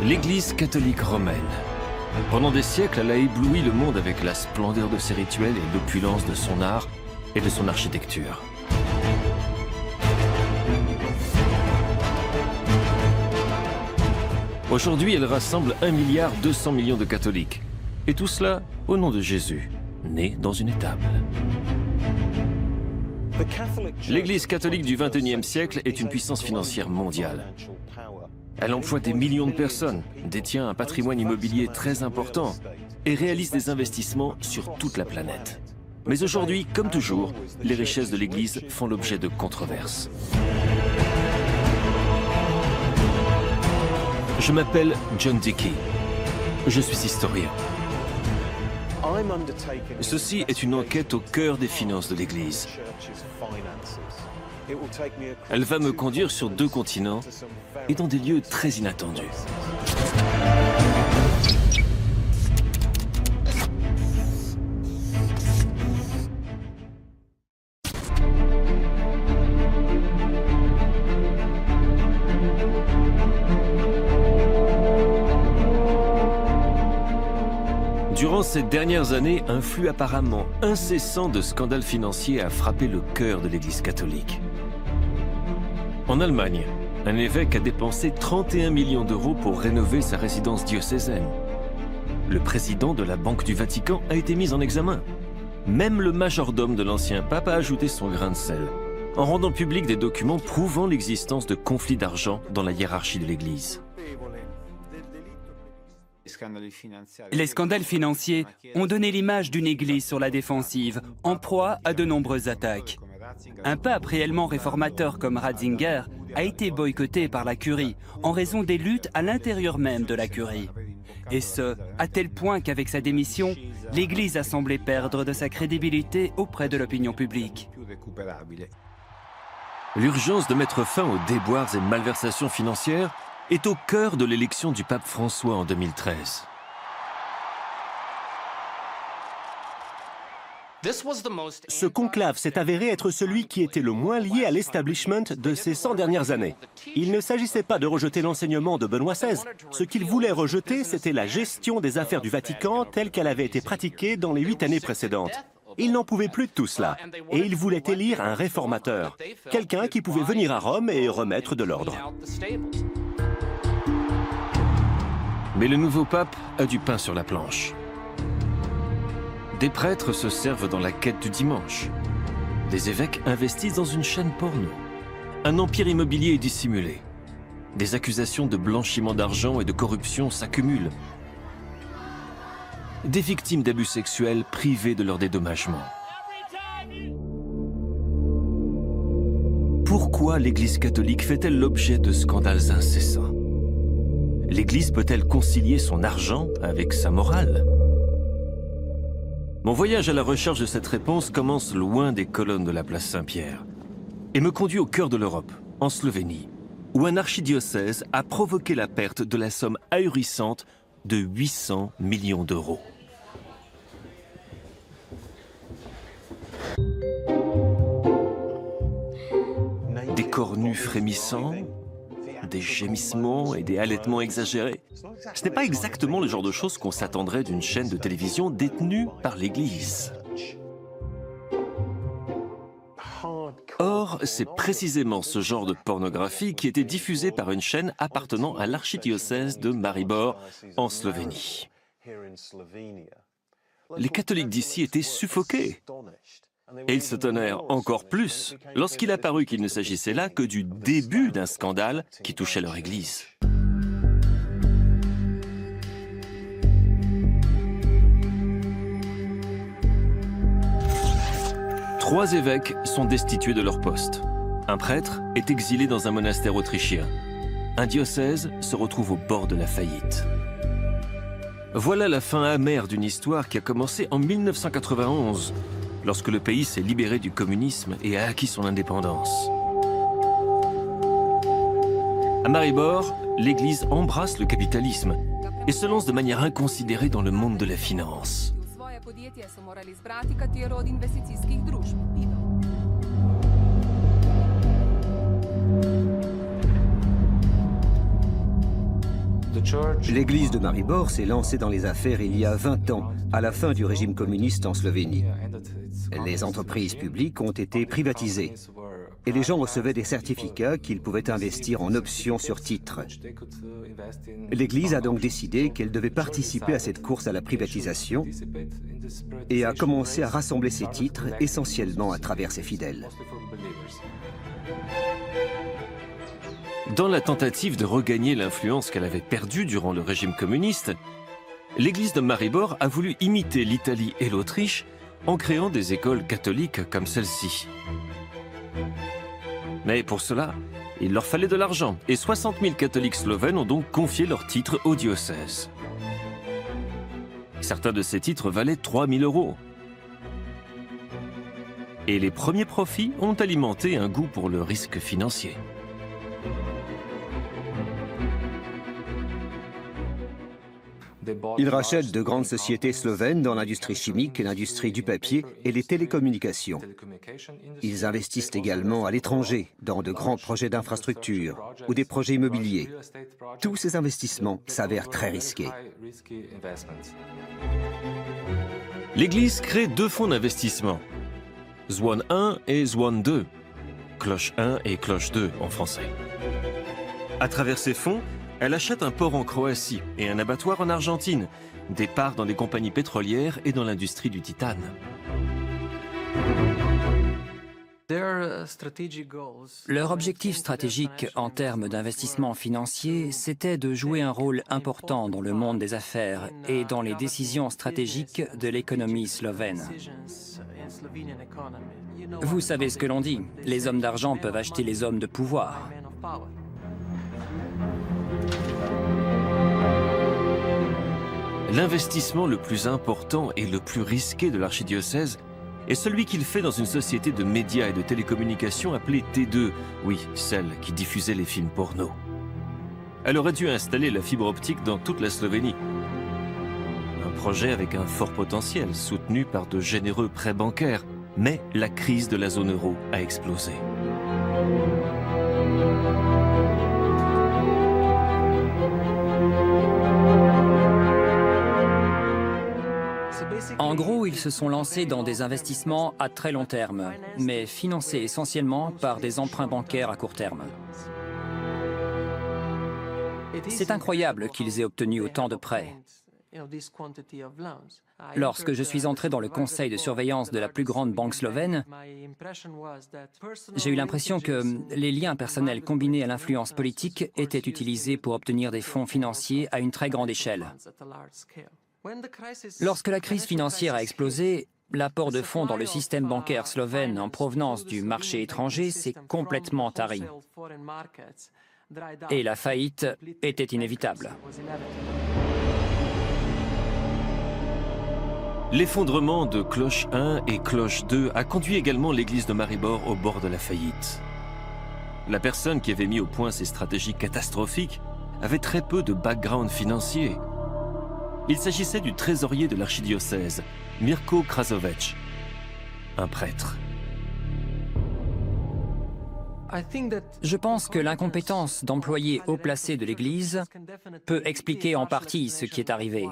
L'Église catholique romaine. Pendant des siècles, elle a ébloui le monde avec la splendeur de ses rituels et l'opulence de son art et de son architecture. Aujourd'hui, elle rassemble 1,2 milliard de catholiques. Et tout cela au nom de Jésus, né dans une étable. L'Église catholique du XXIe siècle est une puissance financière mondiale. Elle emploie des millions de personnes, détient un patrimoine immobilier très important et réalise des investissements sur toute la planète. Mais aujourd'hui, comme toujours, les richesses de l'Église font l'objet de controverses. Je m'appelle John Dickey. Je suis historien. Ceci est une enquête au cœur des finances de l'Église. Elle va me conduire sur 2 continents et dans des lieux très inattendus. Durant ces dernières années, un flux apparemment incessant de scandales financiers a frappé le cœur de l'Église catholique. En Allemagne, un évêque a dépensé 31 millions d'euros pour rénover sa résidence diocésaine. Le président de la Banque du Vatican a été mis en examen. Même le majordome de l'ancien pape a ajouté son grain de sel, en rendant public des documents prouvant l'existence de conflits d'argent dans la hiérarchie de l'Église. Les scandales financiers ont donné l'image d'une Église sur la défensive, en proie à de nombreuses attaques. Un pape réellement réformateur comme Ratzinger a été boycotté par la Curie en raison des luttes à l'intérieur même de la Curie. Et ce, à tel point qu'avec sa démission, l'Église a semblé perdre de sa crédibilité auprès de l'opinion publique. L'urgence de mettre fin aux déboires et malversations financières est au cœur de l'élection du pape François en 2013. Ce conclave s'est avéré être celui qui était le moins lié à l'establishment de ces 100 dernières années. Il ne s'agissait pas de rejeter l'enseignement de Benoît XVI. Ce qu'il voulait rejeter, c'était la gestion des affaires du Vatican telle qu'elle avait été pratiquée dans les 8 années précédentes. Il n'en pouvait plus de tout cela. Et il voulait élire un réformateur, quelqu'un qui pouvait venir à Rome et remettre de l'ordre. Mais le nouveau pape a du pain sur la planche. Des prêtres se servent dans la quête du dimanche. Des évêques investissent dans une chaîne porno. Un empire immobilier est dissimulé. Des accusations de blanchiment d'argent et de corruption s'accumulent. Des victimes d'abus sexuels privées de leur dédommagement. Pourquoi l'Église catholique fait-elle l'objet de scandales incessants? L'Église peut-elle concilier son argent avec sa morale? Mon voyage à la recherche de cette réponse commence loin des colonnes de la place Saint-Pierre et me conduit au cœur de l'Europe, en Slovénie, où un archidiocèse a provoqué la perte de la somme ahurissante de 800 millions d'euros. Des corps nus frémissants, des gémissements et des halètements exagérés. Ce n'est pas exactement le genre de choses qu'on s'attendrait d'une chaîne de télévision détenue par l'Église. Or, c'est précisément ce genre de pornographie qui était diffusé par une chaîne appartenant à l'archidiocèse de Maribor, en Slovénie. Les catholiques d'ici étaient suffoqués. Et ils s'étonnèrent encore plus lorsqu'il apparut qu'il ne s'agissait là que du début d'un scandale qui touchait leur Église. Trois évêques sont destitués de leur poste. Un prêtre est exilé dans un monastère autrichien. Un diocèse se retrouve au bord de la faillite. Voilà la fin amère d'une histoire qui a commencé en 1991, lorsque le pays s'est libéré du communisme et a acquis son indépendance. À Maribor, l'Église embrasse le capitalisme et se lance de manière inconsidérée dans le monde de la finance. L'église de Maribor s'est lancée dans les affaires il y a 20 ans, à la fin du régime communiste en Slovénie. Les entreprises publiques ont été privatisées et les gens recevaient des certificats qu'ils pouvaient investir en options sur titres. L'église a donc décidé qu'elle devait participer à cette course à la privatisation et a commencé à rassembler ses titres essentiellement à travers ses fidèles. Dans la tentative de regagner l'influence qu'elle avait perdue durant le régime communiste, l'église de Maribor a voulu imiter l'Italie et l'Autriche en créant des écoles catholiques comme celle-ci. Mais pour cela, il leur fallait de l'argent et 60 000 catholiques slovènes ont donc confié leurs titres au diocèse. Certains de ces titres valaient 3 000 €. Et les premiers profits ont alimenté un goût pour le risque financier. Ils rachètent de grandes sociétés slovènes dans l'industrie chimique, l'industrie du papier et les télécommunications. Ils investissent également à l'étranger, dans de grands projets d'infrastructure ou des projets immobiliers. Tous ces investissements s'avèrent très risqués. L'Église crée 2 fonds d'investissement, Zwan 1 et Zwan 2, Cloche 1 et Cloche 2 en français. À travers ces fonds, elle achète un port en Croatie et un abattoir en Argentine, des parts dans des compagnies pétrolières et dans l'industrie du titane. Leur objectif stratégique en termes d'investissement financier, c'était de jouer un rôle important dans le monde des affaires et dans les décisions stratégiques de l'économie slovène. Vous savez ce que l'on dit, les hommes d'argent peuvent acheter les hommes de pouvoir. L'investissement le plus important et le plus risqué de l'archidiocèse est celui qu'il fait dans une société de médias et de télécommunications appelée T2, oui, celle qui diffusait les films porno. Elle aurait dû installer la fibre optique dans toute la Slovénie. Un projet avec un fort potentiel, soutenu par de généreux prêts bancaires, mais la crise de la zone euro a explosé. En gros, ils se sont lancés dans des investissements à très long terme, mais financés essentiellement par des emprunts bancaires à court terme. C'est incroyable qu'ils aient obtenu autant de prêts. Lorsque je suis entré dans le conseil de surveillance de la plus grande banque slovène, j'ai eu l'impression que les liens personnels combinés à l'influence politique étaient utilisés pour obtenir des fonds financiers à une très grande échelle. Lorsque la crise financière a explosé, l'apport de fonds dans le système bancaire slovène en provenance du marché étranger s'est complètement tari. Et la faillite était inévitable. L'effondrement de Cloche 1 et Cloche 2 a conduit également l'église de Maribor au bord de la faillite. La personne qui avait mis au point ces stratégies catastrophiques avait très peu de background financier. Il s'agissait du trésorier de l'archidiocèse, Mirko Krasovec, un prêtre. Je pense que l'incompétence d'employés haut placés de l'Église peut expliquer en partie ce qui est arrivé.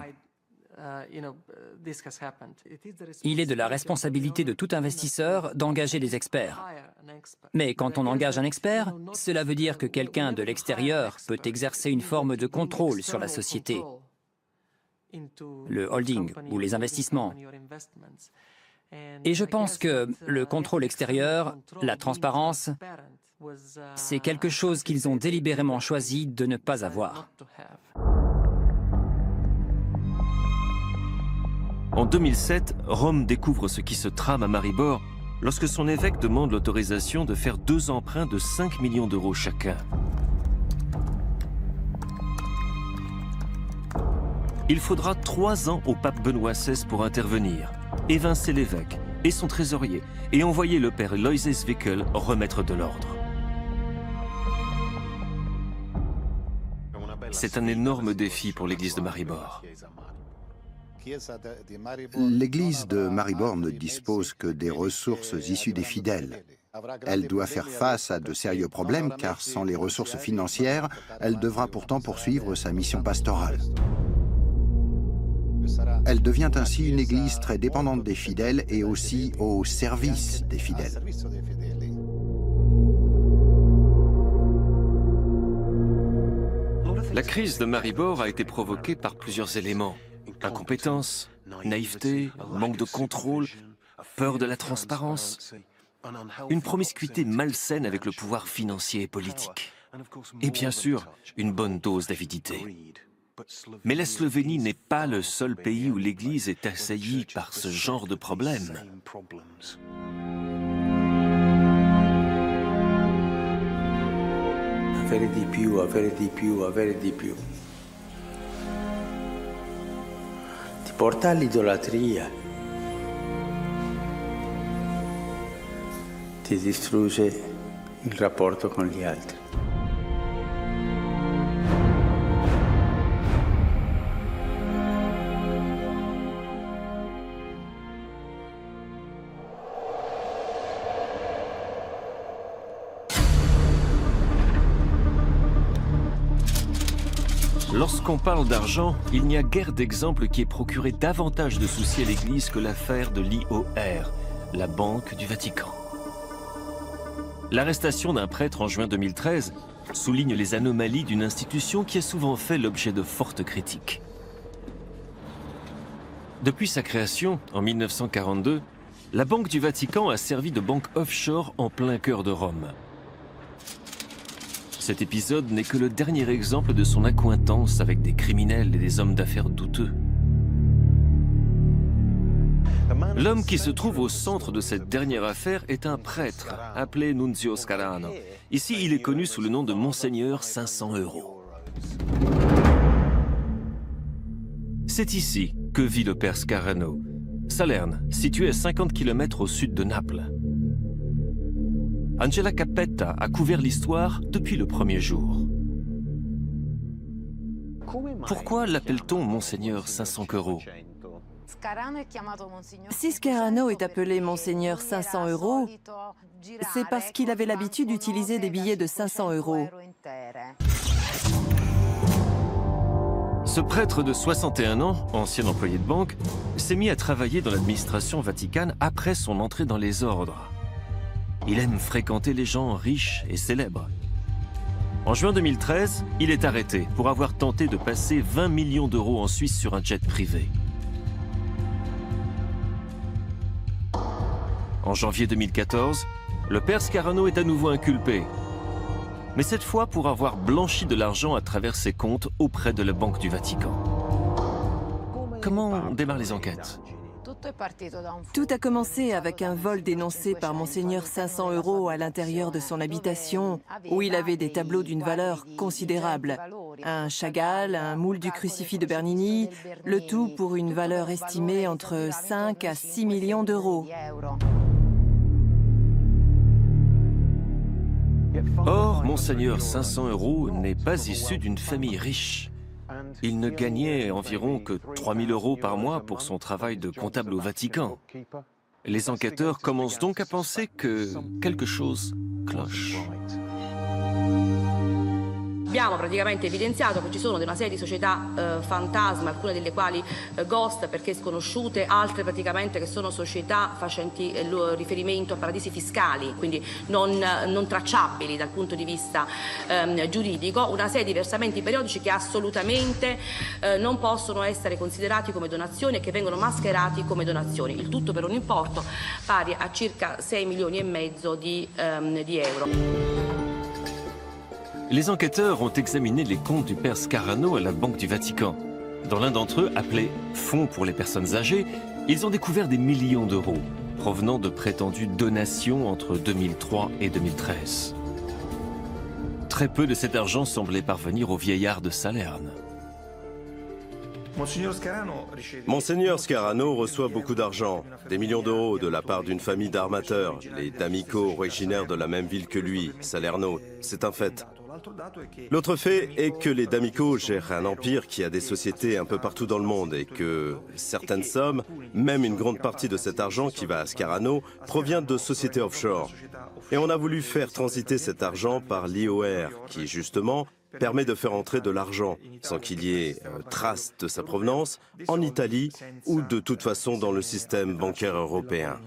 Il est de la responsabilité de tout investisseur d'engager des experts. Mais quand on engage un expert, cela veut dire que quelqu'un de l'extérieur peut exercer une forme de contrôle sur la société, le holding ou les investissements. Et je pense que le contrôle extérieur, la transparence, c'est quelque chose qu'ils ont délibérément choisi de ne pas avoir. En 2007, Rome découvre ce qui se trame à Maribor lorsque son évêque demande l'autorisation de faire 2 emprunts de 5 millions d'euros chacun. Il faudra 3 ans au pape Benoît XVI pour intervenir, évincer l'évêque et son trésorier et envoyer le père Loïs Wickel remettre de l'ordre. C'est un énorme défi pour l'église de Maribor. L'église de Maribor ne dispose que des ressources issues des fidèles. Elle doit faire face à de sérieux problèmes car sans les ressources financières, elle devra pourtant poursuivre sa mission pastorale. Elle devient ainsi une église très dépendante des fidèles et aussi au service des fidèles. La crise de Maribor a été provoquée par plusieurs éléments. Incompétence, naïveté, manque de contrôle, peur de la transparence, une promiscuité malsaine avec le pouvoir financier et politique. Et bien sûr, une bonne dose d'avidité. Mais la Slovénie n'est pas le seul pays où l'Église est assaillie par ce genre de problème. Avere di più, avere di più, avere di più. Ti porta all'idolatria. Ti distrugge il rapporto con gli altri. Lorsqu'on parle d'argent, il n'y a guère d'exemple qui ait procuré davantage de soucis à l'Église que l'affaire de l'IOR, la Banque du Vatican. L'arrestation d'un prêtre en juin 2013 souligne les anomalies d'une institution qui a souvent fait l'objet de fortes critiques. Depuis sa création, en 1942, la Banque du Vatican a servi de banque offshore en plein cœur de Rome. Cet épisode n'est que le dernier exemple de son accointance avec des criminels et des hommes d'affaires douteux. L'homme qui se trouve au centre de cette dernière affaire est un prêtre, appelé Nunzio Scarano. Ici, il est connu sous le nom de Monseigneur 500 €. C'est ici que vit le père Scarano, Salerne, situé à 50 km au sud de Naples. Angela Cappetta a couvert l'histoire depuis le premier jour. Pourquoi l'appelle-t-on Monseigneur 500 €? Si Scarano est appelé Monseigneur 500 €, c'est parce qu'il avait l'habitude d'utiliser des billets de 500 €. Ce prêtre de 61 ans, ancien employé de banque, s'est mis à travailler dans l'administration vaticane après son entrée dans les ordres. Il aime fréquenter les gens riches et célèbres. En juin 2013, il est arrêté pour avoir tenté de passer 20 millions d'euros en Suisse sur un jet privé. En janvier 2014, le père Scarano est à nouveau inculpé, mais cette fois pour avoir blanchi de l'argent à travers ses comptes auprès de la Banque du Vatican. Comment démarrent les enquêtes? Tout a commencé avec un vol dénoncé par Monseigneur 500 € à l'intérieur de son habitation, où il avait des tableaux d'une valeur considérable. Un Chagall, un moule du crucifix de Bernini, le tout pour une valeur estimée entre 5 à 6 millions d'euros. Or, Monseigneur 500 € n'est pas issu d'une famille riche. Il ne gagnait environ que 3 000 € par mois pour son travail de comptable au Vatican. Les enquêteurs commencent donc à penser que quelque chose cloche. Abbiamo praticamente evidenziato che ci sono una serie di società fantasma, alcune delle quali ghost perché sconosciute, altre praticamente che sono società facenti riferimento a paradisi fiscali, quindi non tracciabili dal punto di vista giuridico, una serie di versamenti periodici che assolutamente non possono essere considerati come donazioni e che vengono mascherati come donazioni, il tutto per un importo pari a circa 6,5 milioni di euro. Les enquêteurs ont examiné les comptes du père Scarano à la Banque du Vatican. Dans l'un d'entre eux, appelé « Fonds pour les personnes âgées », ils ont découvert des millions d'euros, provenant de prétendues donations entre 2003 et 2013. Très peu de cet argent semblait parvenir au vieillard de Salerne. Monseigneur Scarano reçoit beaucoup d'argent, des millions d'euros de la part d'une famille d'armateurs, les D'Amico, originaires de la même ville que lui, Salerno. C'est un fait. L'autre fait est que les D'Amico gèrent un empire qui a des sociétés un peu partout dans le monde et que certaines sommes, même une grande partie de cet argent qui va à Scarano, provient de sociétés offshore. Et on a voulu faire transiter cet argent par l'IOR, qui justement permet de faire entrer de l'argent, sans qu'il y ait trace de sa provenance, en Italie ou de toute façon dans le système bancaire européen.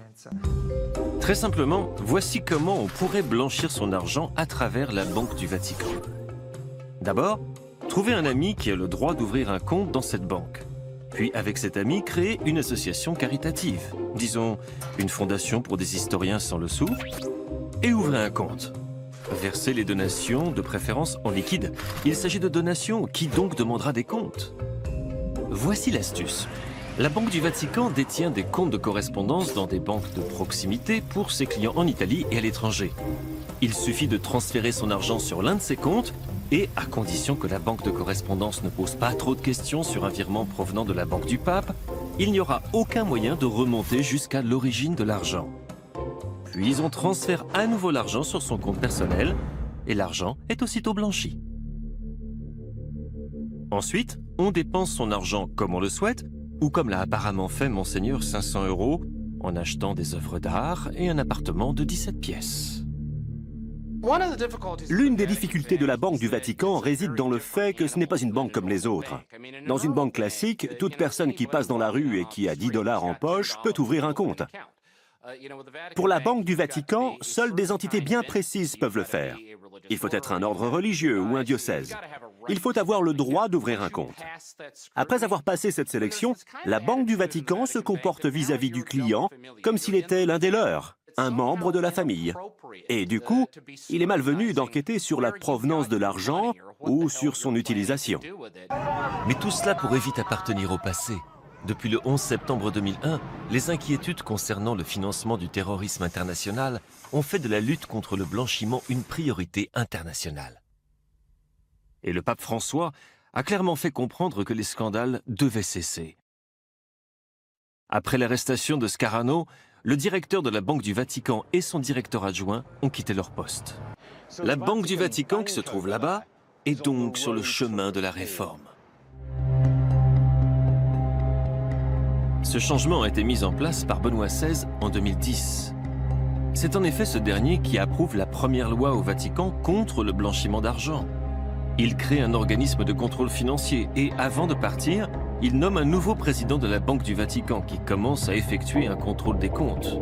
Très simplement, voici comment on pourrait blanchir son argent à travers la Banque du Vatican. D'abord, trouver un ami qui a le droit d'ouvrir un compte dans cette banque. Puis, avec cet ami, créer une association caritative, disons une fondation pour des historiens sans le sou, et ouvrir un compte. Verser les donations, de préférence en liquide. Il s'agit de donations, qui donc demandera des comptes? Voici l'astuce. La Banque du Vatican détient des comptes de correspondance dans des banques de proximité pour ses clients en Italie et à l'étranger. Il suffit de transférer son argent sur l'un de ces comptes et, à condition que la banque de correspondance ne pose pas trop de questions sur un virement provenant de la banque du pape, il n'y aura aucun moyen de remonter jusqu'à l'origine de l'argent. Puis on transfère à nouveau l'argent sur son compte personnel et l'argent est aussitôt blanchi. Ensuite, on dépense son argent comme on le souhaite ou comme l'a apparemment fait Monseigneur 500 € en achetant des œuvres d'art et un appartement de 17 pièces. L'une des difficultés de la Banque du Vatican réside dans le fait que ce n'est pas une banque comme les autres. Dans une banque classique, toute personne qui passe dans la rue et qui a 10 $ en poche peut ouvrir un compte. Pour la Banque du Vatican, seules des entités bien précises peuvent le faire. Il faut être un ordre religieux ou un diocèse. Il faut avoir le droit d'ouvrir un compte. Après avoir passé cette sélection, la Banque du Vatican se comporte vis-à-vis du client comme s'il était l'un des leurs, un membre de la famille. Et du coup, il est malvenu d'enquêter sur la provenance de l'argent ou sur son utilisation. Mais tout cela pourrait vite appartenir au passé. Depuis le 11 septembre 2001, les inquiétudes concernant le financement du terrorisme international ont fait de la lutte contre le blanchiment une priorité internationale. Et le pape François a clairement fait comprendre que les scandales devaient cesser. Après l'arrestation de Scarano, le directeur de la Banque du Vatican et son directeur adjoint ont quitté leur poste. La Banque du Vatican, qui se trouve là-bas, est donc sur le chemin de la réforme. Ce changement a été mis en place par Benoît XVI en 2010. C'est en effet ce dernier qui approuve la première loi au Vatican contre le blanchiment d'argent. Il crée un organisme de contrôle financier et, avant de partir, il nomme un nouveau président de la Banque du Vatican qui commence à effectuer un contrôle des comptes.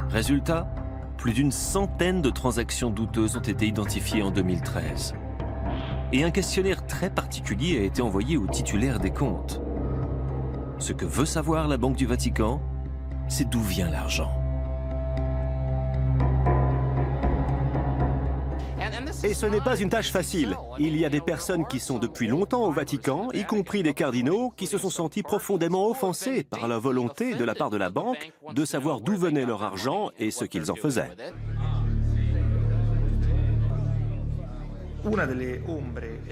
Résultat, plus d'une centaine de transactions douteuses ont été identifiées en 2013. Et un questionnaire très particulier a été envoyé aux titulaires des comptes. Ce que veut savoir la Banque du Vatican, c'est d'où vient l'argent. Et ce n'est pas une tâche facile. Il y a des personnes qui sont depuis longtemps au Vatican, y compris des cardinaux, qui se sont sentis profondément offensés par la volonté de la part de la banque de savoir d'où venait leur argent et ce qu'ils en faisaient.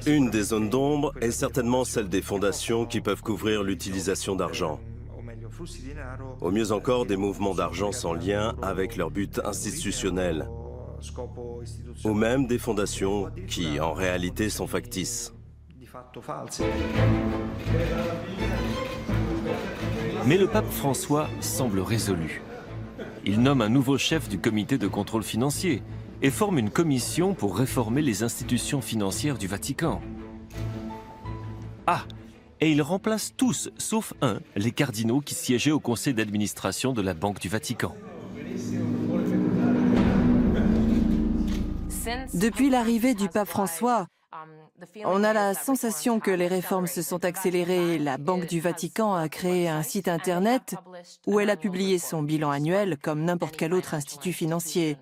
Une des zones d'ombre est certainement celle des fondations qui peuvent couvrir l'utilisation d'argent. Au mieux encore, des mouvements d'argent sans lien avec leur but institutionnel. Ou même des fondations qui, en réalité, sont factices. Mais le pape François semble résolu. Il nomme un nouveau chef du comité de contrôle financier et forme une commission pour réformer les institutions financières du Vatican. Ah, et il remplace tous, sauf un, les cardinaux qui siégeaient au conseil d'administration de la Banque du Vatican. Depuis l'arrivée du pape François, on a la sensation que les réformes se sont accélérées. La Banque du Vatican a créé un site internet où elle a publié son bilan annuel comme n'importe quel autre institut financier.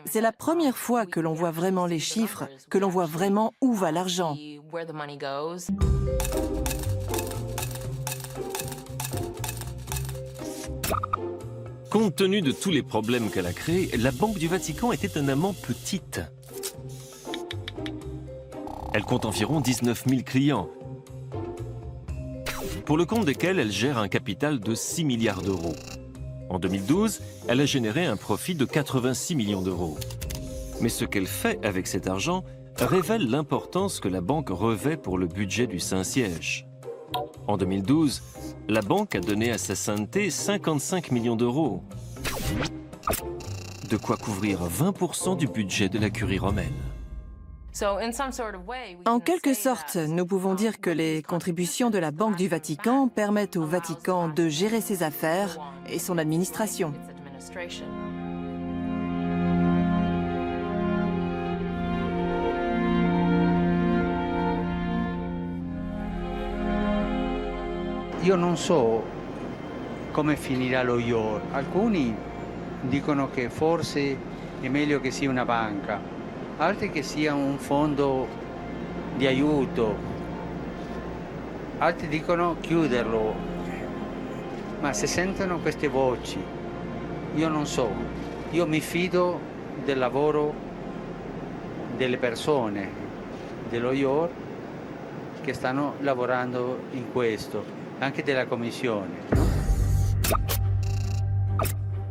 C'est la première fois que l'on voit vraiment les chiffres, que l'on voit vraiment où va l'argent. Compte tenu de tous les problèmes qu'elle a créés, la Banque du Vatican est étonnamment petite. Elle compte environ 19 000 clients, pour le compte desquels elle gère un capital de 6 milliards d'euros. En 2012, elle a généré un profit de 86 millions d'euros. Mais ce qu'elle fait avec cet argent révèle l'importance que la banque revêt pour le budget du Saint-Siège. En 2012, la banque a donné à sa sainteté 55 millions d'euros. De quoi couvrir 20% du budget de la curie romaine. En quelque sorte, nous pouvons dire que les contributions de la Banque du Vatican permettent au Vatican de gérer ses affaires et son administration. Io non so come finirà lo IOR. Alcuni dicono che forse è meglio che sia una banca, altri che sia un fondo di aiuto, altri dicono chiuderlo. Ma se sentono queste voci, io non so. Io mi fido del lavoro delle persone dello IOR che stanno lavorando in questo, anche della Commissione.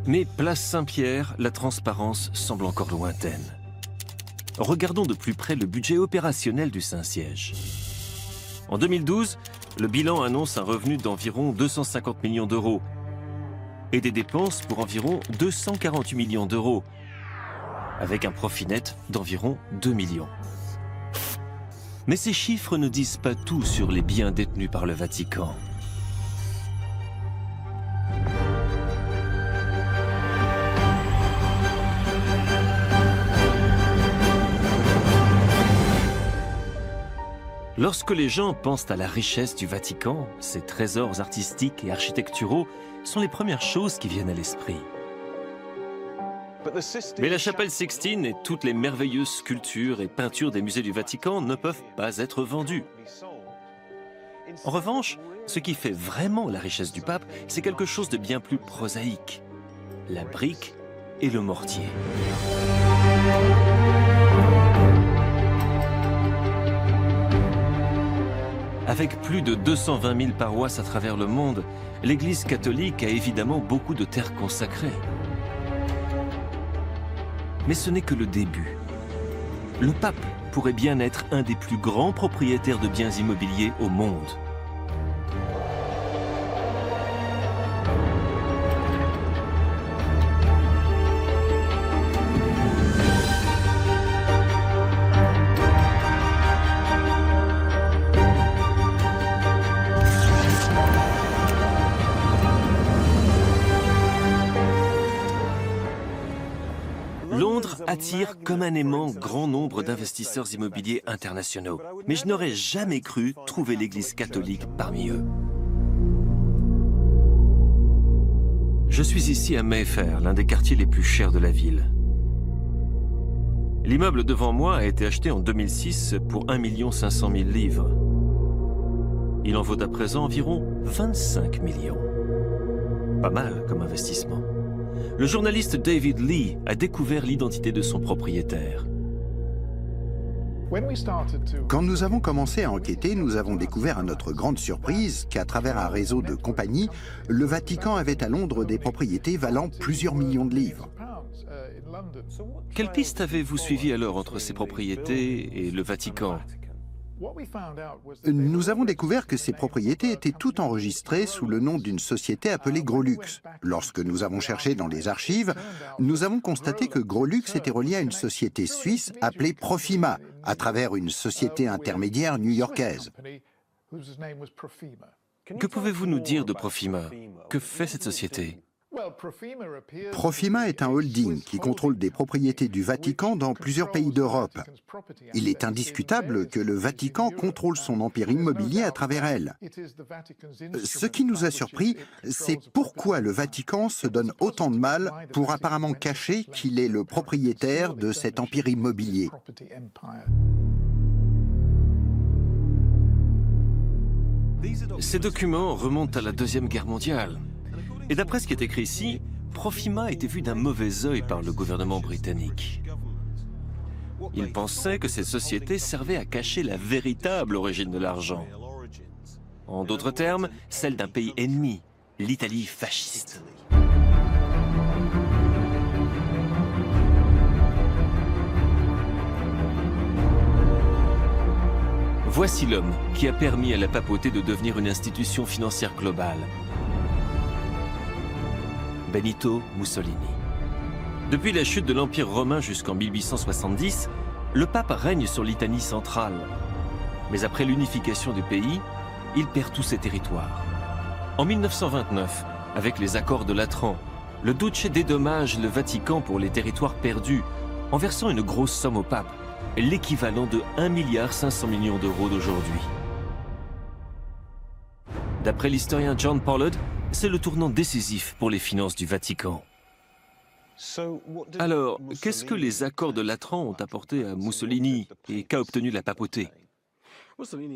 Mais place Saint-Pierre, la transparence semble encore lointaine. Regardons de plus près le budget opérationnel du Saint-Siège. En 2012, le bilan annonce un revenu d'environ 250 millions d'euros et des dépenses pour environ 248 millions d'euros, avec un profit net d'environ 2 millions. Mais ces chiffres ne disent pas tout sur les biens détenus par le Vatican. Lorsque les gens pensent à la richesse du Vatican, ses trésors artistiques et architecturaux sont les premières choses qui viennent à l'esprit. Mais la chapelle Sixtine et toutes les merveilleuses sculptures et peintures des musées du Vatican ne peuvent pas être vendues. En revanche, ce qui fait vraiment la richesse du pape, c'est quelque chose de bien plus prosaïque: la brique et le mortier. Avec plus de 220 000 paroisses à travers le monde, l'Église catholique a évidemment beaucoup de terres consacrées. Mais ce n'est que le début. Le pape pourrait bien être un des plus grands propriétaires de biens immobiliers au monde. Londres attire comme un aimant grand nombre d'investisseurs immobiliers internationaux, mais je n'aurais jamais cru trouver l'Église catholique parmi eux. Je suis ici à Mayfair, l'un des quartiers les plus chers de la ville. L'immeuble devant moi a été acheté en 2006 pour 1 500 000 livres. Il en vaut à présent environ 25 millions. Pas mal comme investissement. Le journaliste David Lee a découvert l'identité de son propriétaire. Quand nous avons commencé à enquêter, nous avons découvert à notre grande surprise qu'à travers un réseau de compagnies, le Vatican avait à Londres des propriétés valant plusieurs millions de livres. Quelle piste avez-vous suivi alors entre ces propriétés et le Vatican? Nous avons découvert que ces propriétés étaient toutes enregistrées sous le nom d'une société appelée Grolux. Lorsque nous avons cherché dans les archives, nous avons constaté que Grolux était relié à une société suisse appelée Profima, à travers une société intermédiaire new-yorkaise. Que pouvez-vous nous dire de Profima? Que fait cette société? Profima est un holding qui contrôle des propriétés du Vatican dans plusieurs pays d'Europe. Il est indiscutable que le Vatican contrôle son empire immobilier à travers elle. Ce qui nous a surpris, c'est pourquoi le Vatican se donne autant de mal pour apparemment cacher qu'il est le propriétaire de cet empire immobilier. Ces documents remontent à la Deuxième Guerre mondiale. Et d'après ce qui est écrit ici, Profima a été vu d'un mauvais œil par le gouvernement britannique. Ils pensaient que ces sociétés servaient à cacher la véritable origine de l'argent. En d'autres termes, celle d'un pays ennemi, l'Italie fasciste. Voici l'homme qui a permis à la papauté de devenir une institution financière globale. Benito Mussolini. Depuis la chute de l'Empire romain jusqu'en 1870, le pape règne sur l'Italie centrale. Mais après l'unification du pays, il perd tous ses territoires. En 1929, avec les accords de Latran, le Duce dédommage le Vatican pour les territoires perdus en versant une grosse somme au pape, l'équivalent de 1,5 milliard d'euros d'aujourd'hui. D'après l'historien John Pollard, c'est le tournant décisif pour les finances du Vatican. Alors, qu'est-ce que les accords de Latran ont apporté à Mussolini et qu'a obtenu la papauté?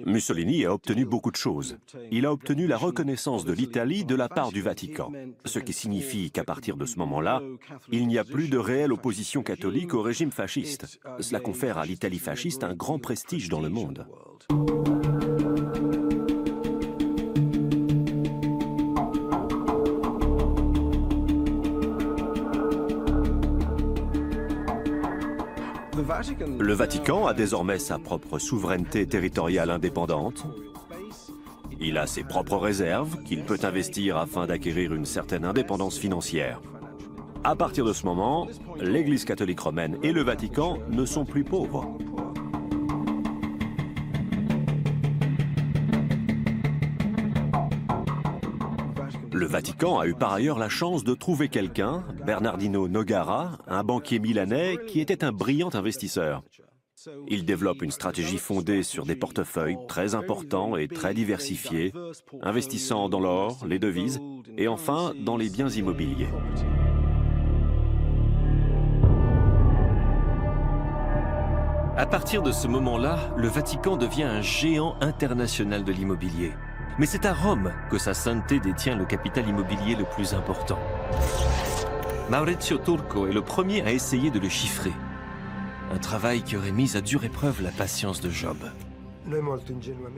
Mussolini a obtenu beaucoup de choses. Il a obtenu la reconnaissance de l'Italie de la part du Vatican, ce qui signifie qu'à partir de ce moment-là, il n'y a plus de réelle opposition catholique au régime fasciste. Cela confère à l'Italie fasciste un grand prestige dans le monde. Le Vatican a désormais sa propre souveraineté territoriale indépendante. Il a ses propres réserves qu'il peut investir afin d'acquérir une certaine indépendance financière. À partir de ce moment, l'Église catholique romaine et le Vatican ne sont plus pauvres. Le Vatican a eu par ailleurs la chance de trouver quelqu'un, Bernardino Nogara, un banquier milanais qui était un brillant investisseur. Il développe une stratégie fondée sur des portefeuilles très importants et très diversifiés, investissant dans l'or, les devises et enfin dans les biens immobiliers. À partir de ce moment-là, le Vatican devient un géant international de l'immobilier. Mais c'est à Rome que sa sainteté détient le capital immobilier le plus important. Maurizio Turco est le premier à essayer de le chiffrer. Un travail qui aurait mis à dure épreuve la patience de Job.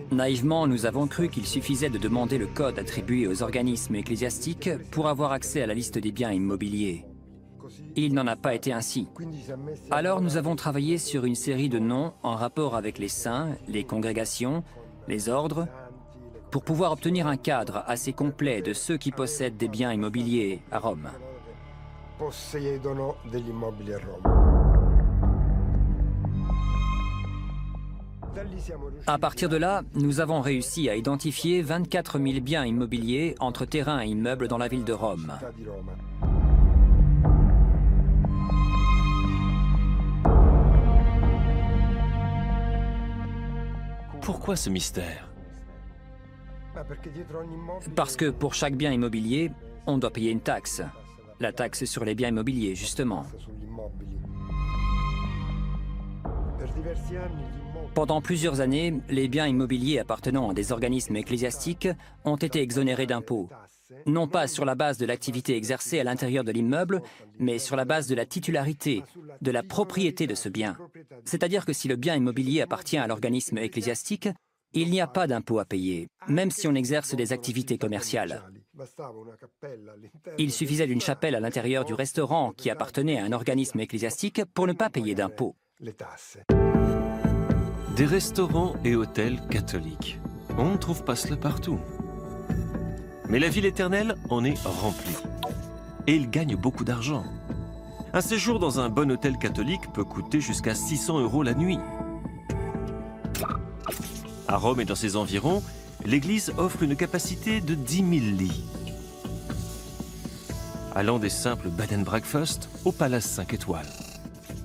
Naïvement, nous avons cru qu'il suffisait de demander le code attribué aux organismes ecclésiastiques pour avoir accès à la liste des biens immobiliers. Il n'en a pas été ainsi. Alors nous avons travaillé sur une série de noms en rapport avec les saints, les congrégations, les ordres, pour pouvoir obtenir un cadre assez complet de ceux qui possèdent des biens immobiliers à Rome. À partir de là, nous avons réussi à identifier 24 000 biens immobiliers entre terrains et immeubles dans la ville de Rome. Pourquoi ce mystère? Parce que pour chaque bien immobilier, on doit payer une taxe. La taxe sur les biens immobiliers, justement. Pendant plusieurs années, les biens immobiliers appartenant à des organismes ecclésiastiques ont été exonérés d'impôts. Non pas sur la base de l'activité exercée à l'intérieur de l'immeuble, mais sur la base de la titularité, de la propriété de ce bien. C'est-à-dire que si le bien immobilier appartient à l'organisme ecclésiastique, il n'y a pas d'impôt à payer, même si on exerce des activités commerciales. Il suffisait d'une chapelle à l'intérieur du restaurant qui appartenait à un organisme ecclésiastique pour ne pas payer d'impôts. Des restaurants et hôtels catholiques. On ne trouve pas cela partout. Mais la ville éternelle en est remplie. Et il gagne beaucoup d'argent. Un séjour dans un bon hôtel catholique peut coûter jusqu'à 600 € la nuit. À Rome et dans ses environs, l'église offre une capacité de 10 000 lits. Allant des simples bed and breakfast au palace 5 étoiles.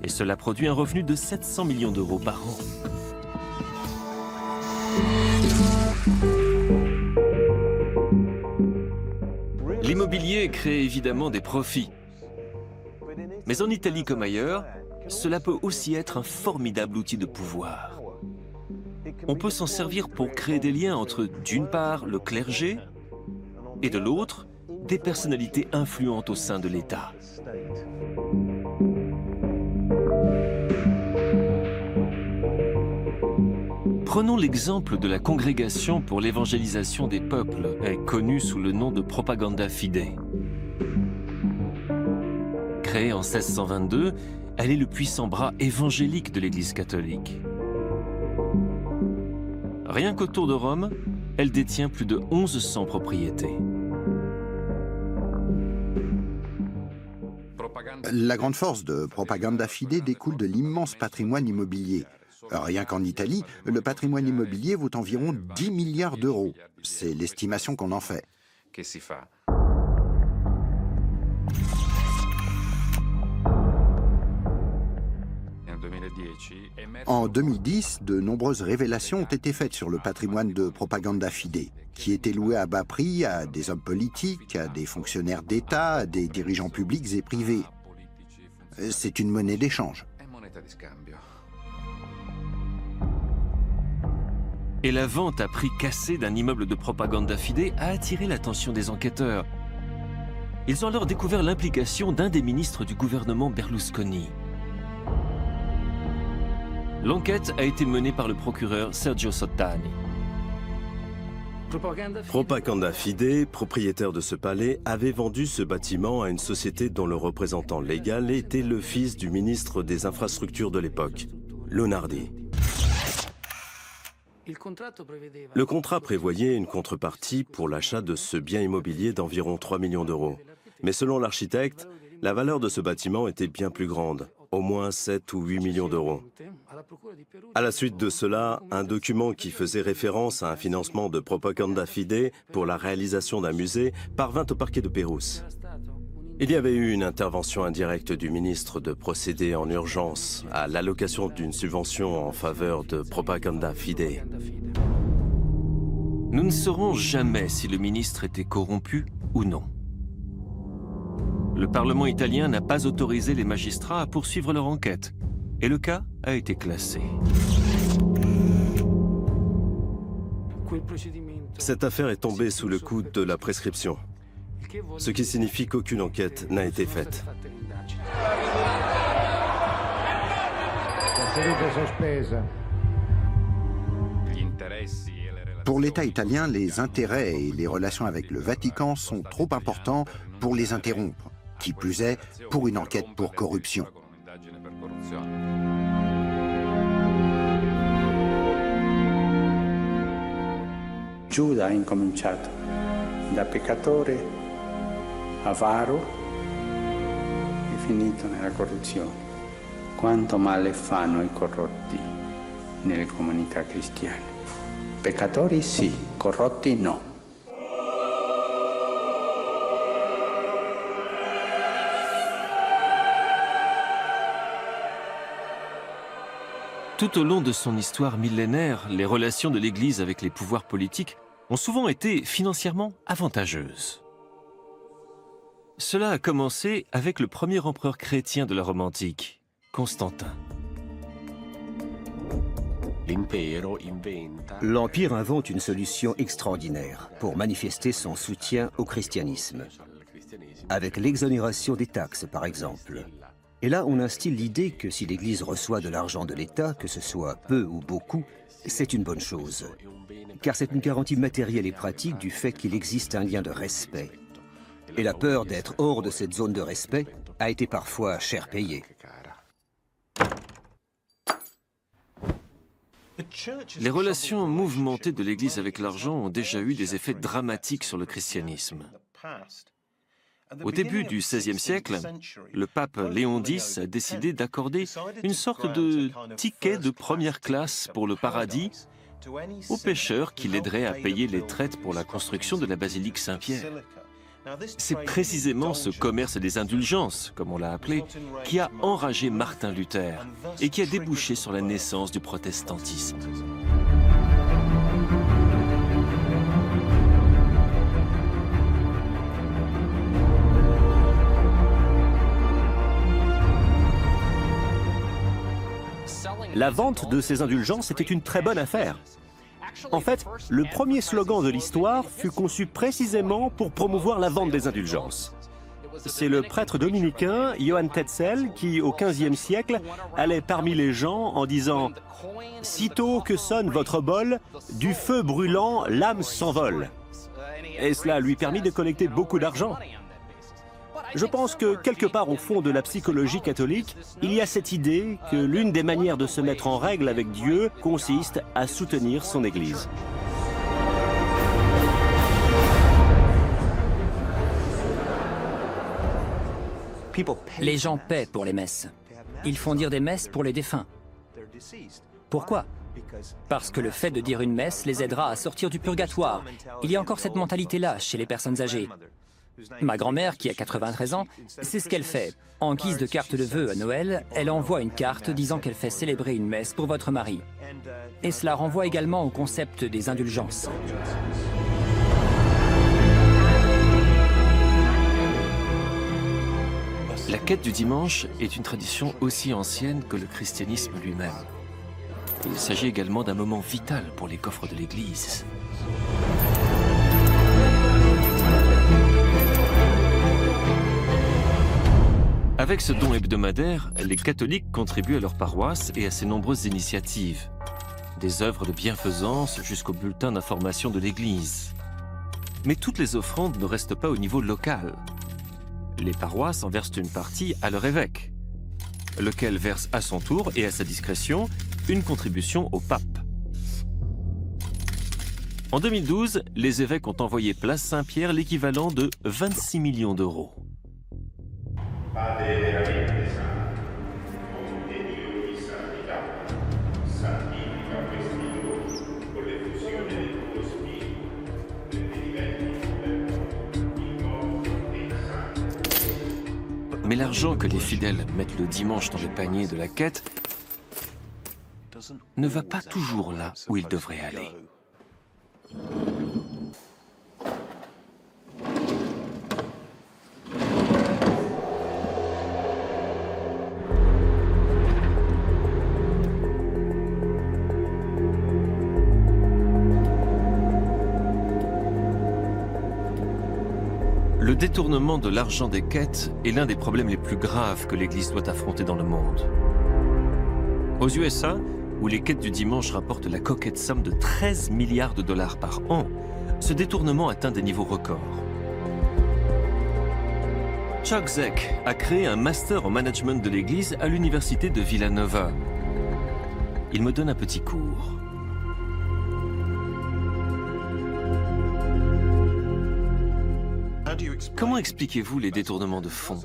Et cela produit un revenu de 700 millions d'euros par an. L'immobilier crée évidemment des profits. Mais en Italie comme ailleurs, cela peut aussi être un formidable outil de pouvoir. On peut s'en servir pour créer des liens entre, d'une part, le clergé, et de l'autre, des personnalités influentes au sein de l'État. Prenons l'exemple de la Congrégation pour l'évangélisation des peuples, connue sous le nom de Propaganda Fide. Créée en 1622, elle est le puissant bras évangélique de l'Église catholique. Rien qu'autour de Rome, elle détient plus de 1100 propriétés. La grande force de Propaganda Fide découle de l'immense patrimoine immobilier. Rien qu'en Italie, le patrimoine immobilier vaut environ 10 milliards d'euros. C'est l'estimation qu'on en fait. En 2010, de nombreuses révélations ont été faites sur le patrimoine de Propaganda Fide, qui était loué à bas prix à des hommes politiques, à des fonctionnaires d'État, à des dirigeants publics et privés. C'est une monnaie d'échange. Et la vente à prix cassé d'un immeuble de Propaganda Fide a attiré l'attention des enquêteurs. Ils ont alors découvert l'implication d'un des ministres du gouvernement Berlusconi. L'enquête a été menée par le procureur Sergio Sottani. Propaganda Fide, propriétaire de ce palais, avait vendu ce bâtiment à une société dont le représentant légal était le fils du ministre des Infrastructures de l'époque, Lonardi. Le contrat prévoyait une contrepartie pour l'achat de ce bien immobilier d'environ 3 millions d'euros. Mais selon l'architecte, la valeur de ce bâtiment était bien plus grande, au moins 7 ou 8 millions d'euros. À la suite de cela, un document qui faisait référence à un financement de Propaganda Fide pour la réalisation d'un musée parvint au parquet de Pérouse. Il y avait eu une intervention indirecte du ministre de procéder en urgence à l'allocation d'une subvention en faveur de Propaganda Fide. Nous ne saurons jamais si le ministre était corrompu ou non. Le Parlement italien n'a pas autorisé les magistrats à poursuivre leur enquête, et le cas a été classé. Cette affaire est tombée sous le coup de la prescription, ce qui signifie qu'aucune enquête n'a été faite. Pour l'État italien, les intérêts et les relations avec le Vatican sont trop importants pour les interrompre, qui plus est pour une enquête pour corruption. Giuda ha incominciato da peccatore avaro e finito nella corruzione. Quanto male fanno i corrotti nelle comunità cristiane. Peccatori sì, corrotti no. Tout au long de son histoire millénaire, les relations de l'Église avec les pouvoirs politiques ont souvent été financièrement avantageuses. Cela a commencé avec le premier empereur chrétien de la Rome antique, Constantin. L'Empire invente une solution extraordinaire pour manifester son soutien au christianisme, avec l'exonération des taxes par exemple. Et là, on instille l'idée que si l'Église reçoit de l'argent de l'État, que ce soit peu ou beaucoup, c'est une bonne chose. Car c'est une garantie matérielle et pratique du fait qu'il existe un lien de respect. Et la peur d'être hors de cette zone de respect a été parfois cher payée. Les relations mouvementées de l'Église avec l'argent ont déjà eu des effets dramatiques sur le christianisme. Au début du XVIe siècle, le pape Léon X a décidé d'accorder une sorte de ticket de première classe pour le paradis aux pécheurs qui l'aideraient à payer les traites pour la construction de la basilique Saint-Pierre. C'est précisément ce commerce des indulgences, comme on l'a appelé, qui a enragé Martin Luther et qui a débouché sur la naissance du protestantisme. La vente de ces indulgences était une très bonne affaire. En fait, le premier slogan de l'histoire fut conçu précisément pour promouvoir la vente des indulgences. C'est le prêtre dominicain Johann Tetzel qui, au XVe siècle, allait parmi les gens en disant « Sitôt que sonne votre bol, du feu brûlant, l'âme s'envole ». Et cela lui permit de collecter beaucoup d'argent. Je pense que quelque part au fond de la psychologie catholique, il y a cette idée que l'une des manières de se mettre en règle avec Dieu consiste à soutenir son Église. Les gens paient pour les messes. Ils font dire des messes pour les défunts. Pourquoi? Parce que le fait de dire une messe les aidera à sortir du purgatoire. Il y a encore cette mentalité-là chez les personnes âgées. Ma grand-mère, qui a 93 ans, c'est ce qu'elle fait. En guise de carte de vœux à Noël, elle envoie une carte disant qu'elle fait célébrer une messe pour votre mari. Et cela renvoie également au concept des indulgences. La quête du dimanche est une tradition aussi ancienne que le christianisme lui-même. Il s'agit également d'un moment vital pour les coffres de l'Église. Avec ce don hebdomadaire, les catholiques contribuent à leur paroisse et à ses nombreuses initiatives. Des œuvres de bienfaisance jusqu'au bulletin d'information de l'Église. Mais toutes les offrandes ne restent pas au niveau local. Les paroisses en versent une partie à leur évêque, lequel verse à son tour et à sa discrétion une contribution au pape. En 2012, les évêques ont envoyé place Saint-Pierre l'équivalent de 26 millions d'euros. Mais l'argent que les fidèles mettent le dimanche dans le panier de la quête ne va pas toujours là où il devrait aller. Le détournement de l'argent des quêtes est l'un des problèmes les plus graves que l'Église doit affronter dans le monde. Aux USA, où les quêtes du dimanche rapportent la coquette somme de 13 milliards de dollars par an, ce détournement atteint des niveaux records. Chuck Zeck a créé un master en management de l'Église à l'université de Villanova. Il me donne un petit cours. Comment expliquez-vous les détournements de fonds?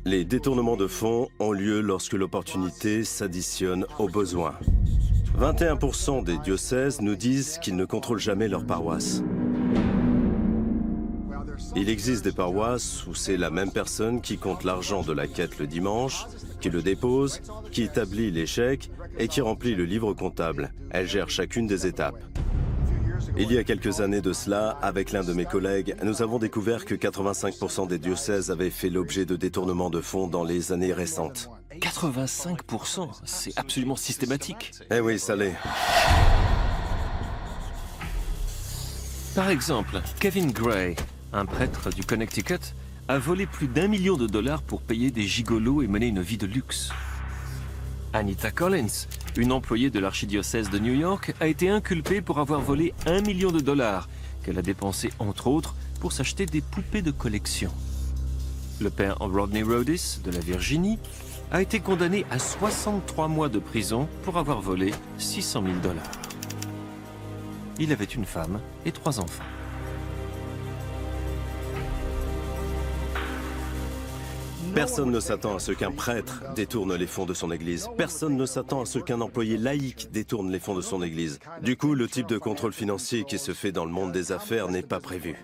Les détournements de fonds ont lieu lorsque l'opportunité s'additionne aux besoins. 21% des diocèses nous disent qu'ils ne contrôlent jamais leur paroisse. Il existe des paroisses où c'est la même personne qui compte l'argent de la quête le dimanche, qui le dépose, qui établit les chèques et qui remplit le livre comptable. Elle gère chacune des étapes. Il y a quelques années de cela, avec l'un de mes collègues, nous avons découvert que 85% des diocèses avaient fait l'objet de détournements de fonds dans les années récentes. 85%, c'est absolument systématique. Eh oui, ça l'est. Par exemple, Kevin Gray, un prêtre du Connecticut, a volé plus d'1 million de dollars pour payer des gigolos et mener une vie de luxe. Anita Collins, une employée de l'archidiocèse de New York, a été inculpée pour avoir volé 1 million de dollars, qu'elle a dépensé entre autres pour s'acheter des poupées de collection. Le père Rodney Rhodis, de la Virginie, a été condamné à 63 mois de prison pour avoir volé 600 000 dollars. Il avait une femme et 3 enfants. Personne ne s'attend à ce qu'un prêtre détourne les fonds de son église. Personne ne s'attend à ce qu'un employé laïque détourne les fonds de son église. Du coup, le type de contrôle financier qui se fait dans le monde des affaires n'est pas prévu.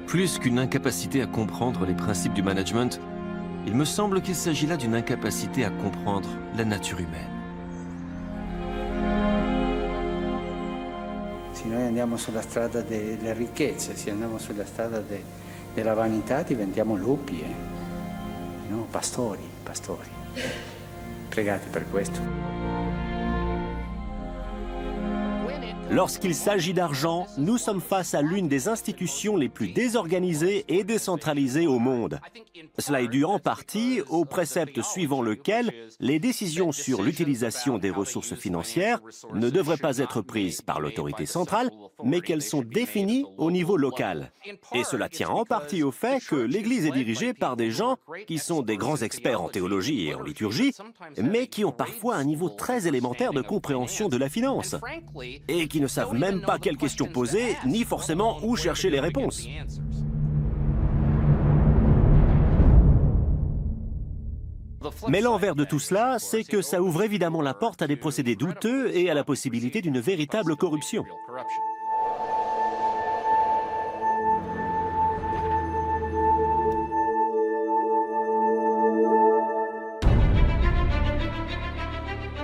Plus qu'une incapacité à comprendre les principes du management, il me semble qu'il s'agit là d'une incapacité à comprendre la nature humaine. Se noi andiamo sulla strada delle ricchezze, se andiamo sulla strada della vanità, diventiamo lupi, no? Pastori. Pregate per questo. Lorsqu'il s'agit d'argent, nous sommes face à l'une des institutions les plus désorganisées et décentralisées au monde. Cela est dû en partie au précepte suivant lequel les décisions sur l'utilisation des ressources financières ne devraient pas être prises par l'autorité centrale, mais qu'elles sont définies au niveau local. Et cela tient en partie au fait que l'Église est dirigée par des gens qui sont des grands experts en théologie et en liturgie, mais qui ont parfois un niveau très élémentaire de compréhension de la finance, et qui ne savent même pas quelles questions poser, ni forcément où chercher les réponses. Mais l'envers de tout cela, c'est que ça ouvre évidemment la porte à des procédés douteux et à la possibilité d'une véritable corruption.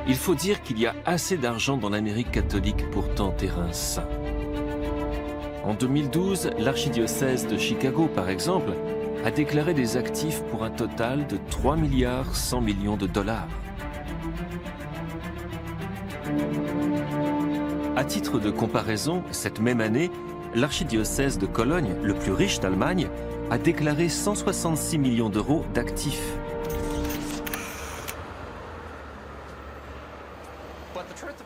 Il faut dire qu'il y a assez d'argent dans l'Amérique catholique pour tenter un saint. En 2012, l'archidiocèse de Chicago, par exemple, a déclaré des actifs pour un total de 3 milliards 100 millions de dollars. À titre de comparaison, cette même année, l'archidiocèse de Cologne, le plus riche d'Allemagne, a déclaré 166 millions d'euros d'actifs.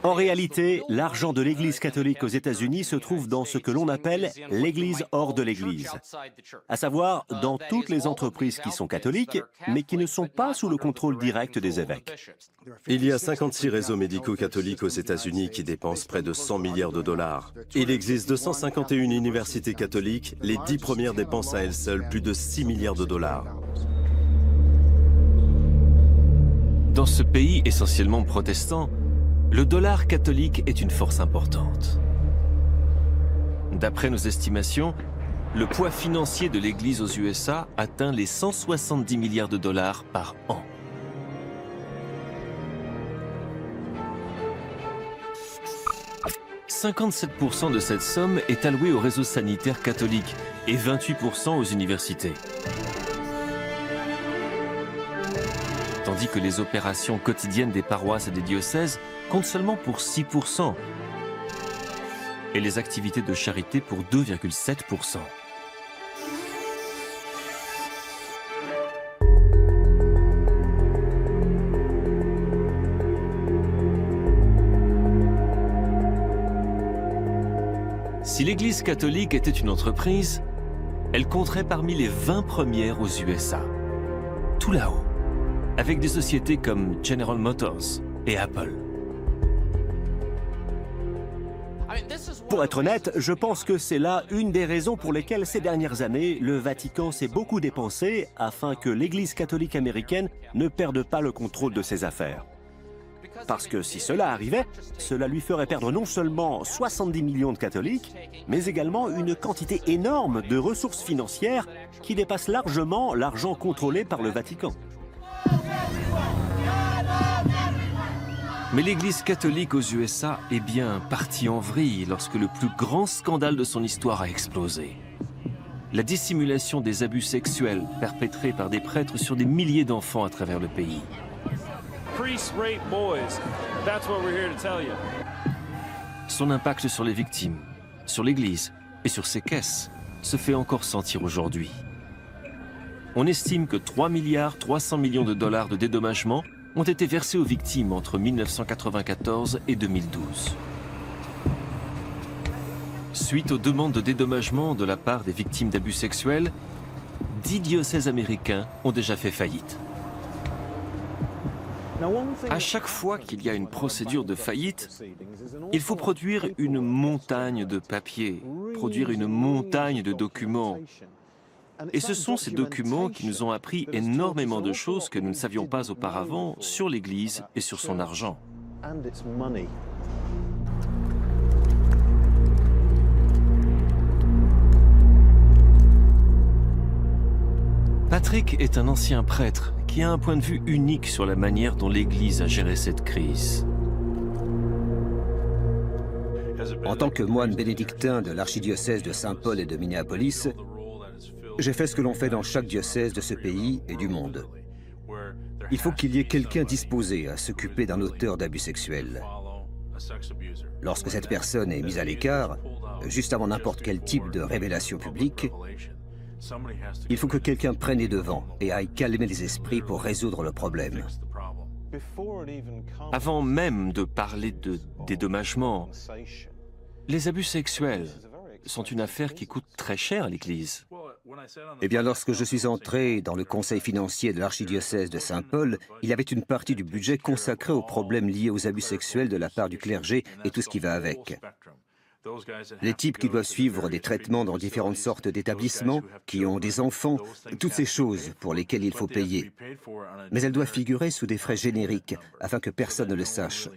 En réalité, l'argent de l'Église catholique aux États-Unis se trouve dans ce que l'on appelle l'Église hors de l'Église, à savoir dans toutes les entreprises qui sont catholiques, mais qui ne sont pas sous le contrôle direct des évêques. Il y a 56 réseaux médicaux catholiques aux États-Unis qui dépensent près de 100 milliards de dollars. Il existe 251 universités catholiques, les 10 premières dépensent à elles seules plus de 6 milliards de dollars. Dans ce pays essentiellement protestant, le dollar catholique est une force importante. D'après nos estimations, le poids financier de l'Église aux USA atteint les 170 milliards de dollars par an. « 57% de cette somme est allouée au réseau sanitaire catholique et 28% aux universités. Tandis que les opérations quotidiennes des paroisses et des diocèses comptent seulement pour 6%, et les activités de charité pour 2,7%. Si l'Église catholique était une entreprise, elle compterait parmi les 20 premières aux USA, tout là-haut, avec des sociétés comme General Motors et Apple. Pour être honnête, je pense que c'est là une des raisons pour lesquelles ces dernières années, le Vatican s'est beaucoup dépensé afin que l'Église catholique américaine ne perde pas le contrôle de ses affaires. Parce que si cela arrivait, cela lui ferait perdre non seulement 70 millions de catholiques, mais également une quantité énorme de ressources financières qui dépassent largement l'argent contrôlé par le Vatican. Mais l'Église catholique aux USA est bien partie en vrille lorsque le plus grand scandale de son histoire a explosé. La dissimulation des abus sexuels perpétrés par des prêtres sur des milliers d'enfants à travers le pays. Son impact sur les victimes, sur l'Église et sur ses caisses se fait encore sentir aujourd'hui. On estime que 3 milliards 300 millions de dollars de dédommagement ont été versés aux victimes entre 1994 et 2012. Suite aux demandes de dédommagement de la part des victimes d'abus sexuels, 10 diocèses américains ont déjà fait faillite. À chaque fois qu'il y a une procédure de faillite, il faut produire une montagne de papiers, produire une montagne de documents. Et ce sont ces documents qui nous ont appris énormément de choses que nous ne savions pas auparavant sur l'Église et sur son argent. Patrick est un ancien prêtre qui a un point de vue unique sur la manière dont l'Église a géré cette crise. En tant que moine bénédictin de l'archidiocèse de Saint-Paul et de Minneapolis, j'ai fait ce que l'on fait dans chaque diocèse de ce pays et du monde. Il faut qu'il y ait quelqu'un disposé à s'occuper d'un auteur d'abus sexuels. Lorsque cette personne est mise à l'écart, juste avant n'importe quel type de révélation publique, il faut que quelqu'un prenne les devants et aille calmer les esprits pour résoudre le problème. Avant même de parler de dédommagement, les abus sexuels sont une affaire qui coûte très cher à l'Église. Eh bien, lorsque je suis entré dans le conseil financier de l'archidiocèse de Saint-Paul, il y avait une partie du budget consacrée aux problèmes liés aux abus sexuels de la part du clergé et tout ce qui va avec. Les types qui doivent suivre des traitements dans différentes sortes d'établissements, qui ont des enfants, toutes ces choses pour lesquelles il faut payer. Mais elles doivent figurer sous des frais génériques, afin que personne ne le sache,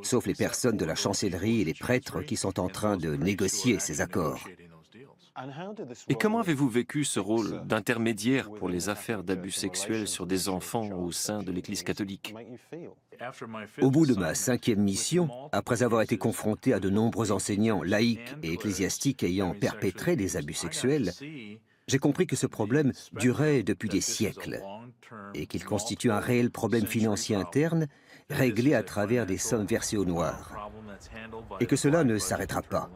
sauf les personnes de la chancellerie et les prêtres qui sont en train de négocier ces accords. Et comment avez-vous vécu ce rôle d'intermédiaire pour les affaires d'abus sexuels sur des enfants au sein de l'Église catholique? Au bout de ma 5e mission, après avoir été confronté à de nombreux enseignants laïcs et ecclésiastiques ayant perpétré des abus sexuels, j'ai compris que ce problème durait depuis des siècles et qu'il constitue un réel problème financier interne réglé à travers des sommes versées au noir et que cela ne s'arrêtera pas.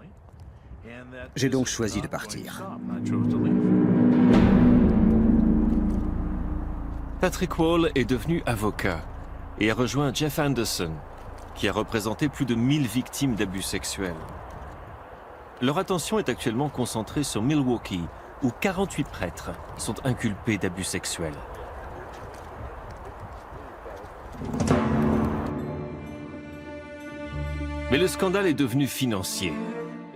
J'ai donc choisi de partir. Patrick Wall est devenu avocat et a rejoint Jeff Anderson, qui a représenté plus de 1000 victimes d'abus sexuels. Leur attention est actuellement concentrée sur Milwaukee, où 48 prêtres sont inculpés d'abus sexuels. Mais le scandale est devenu financier.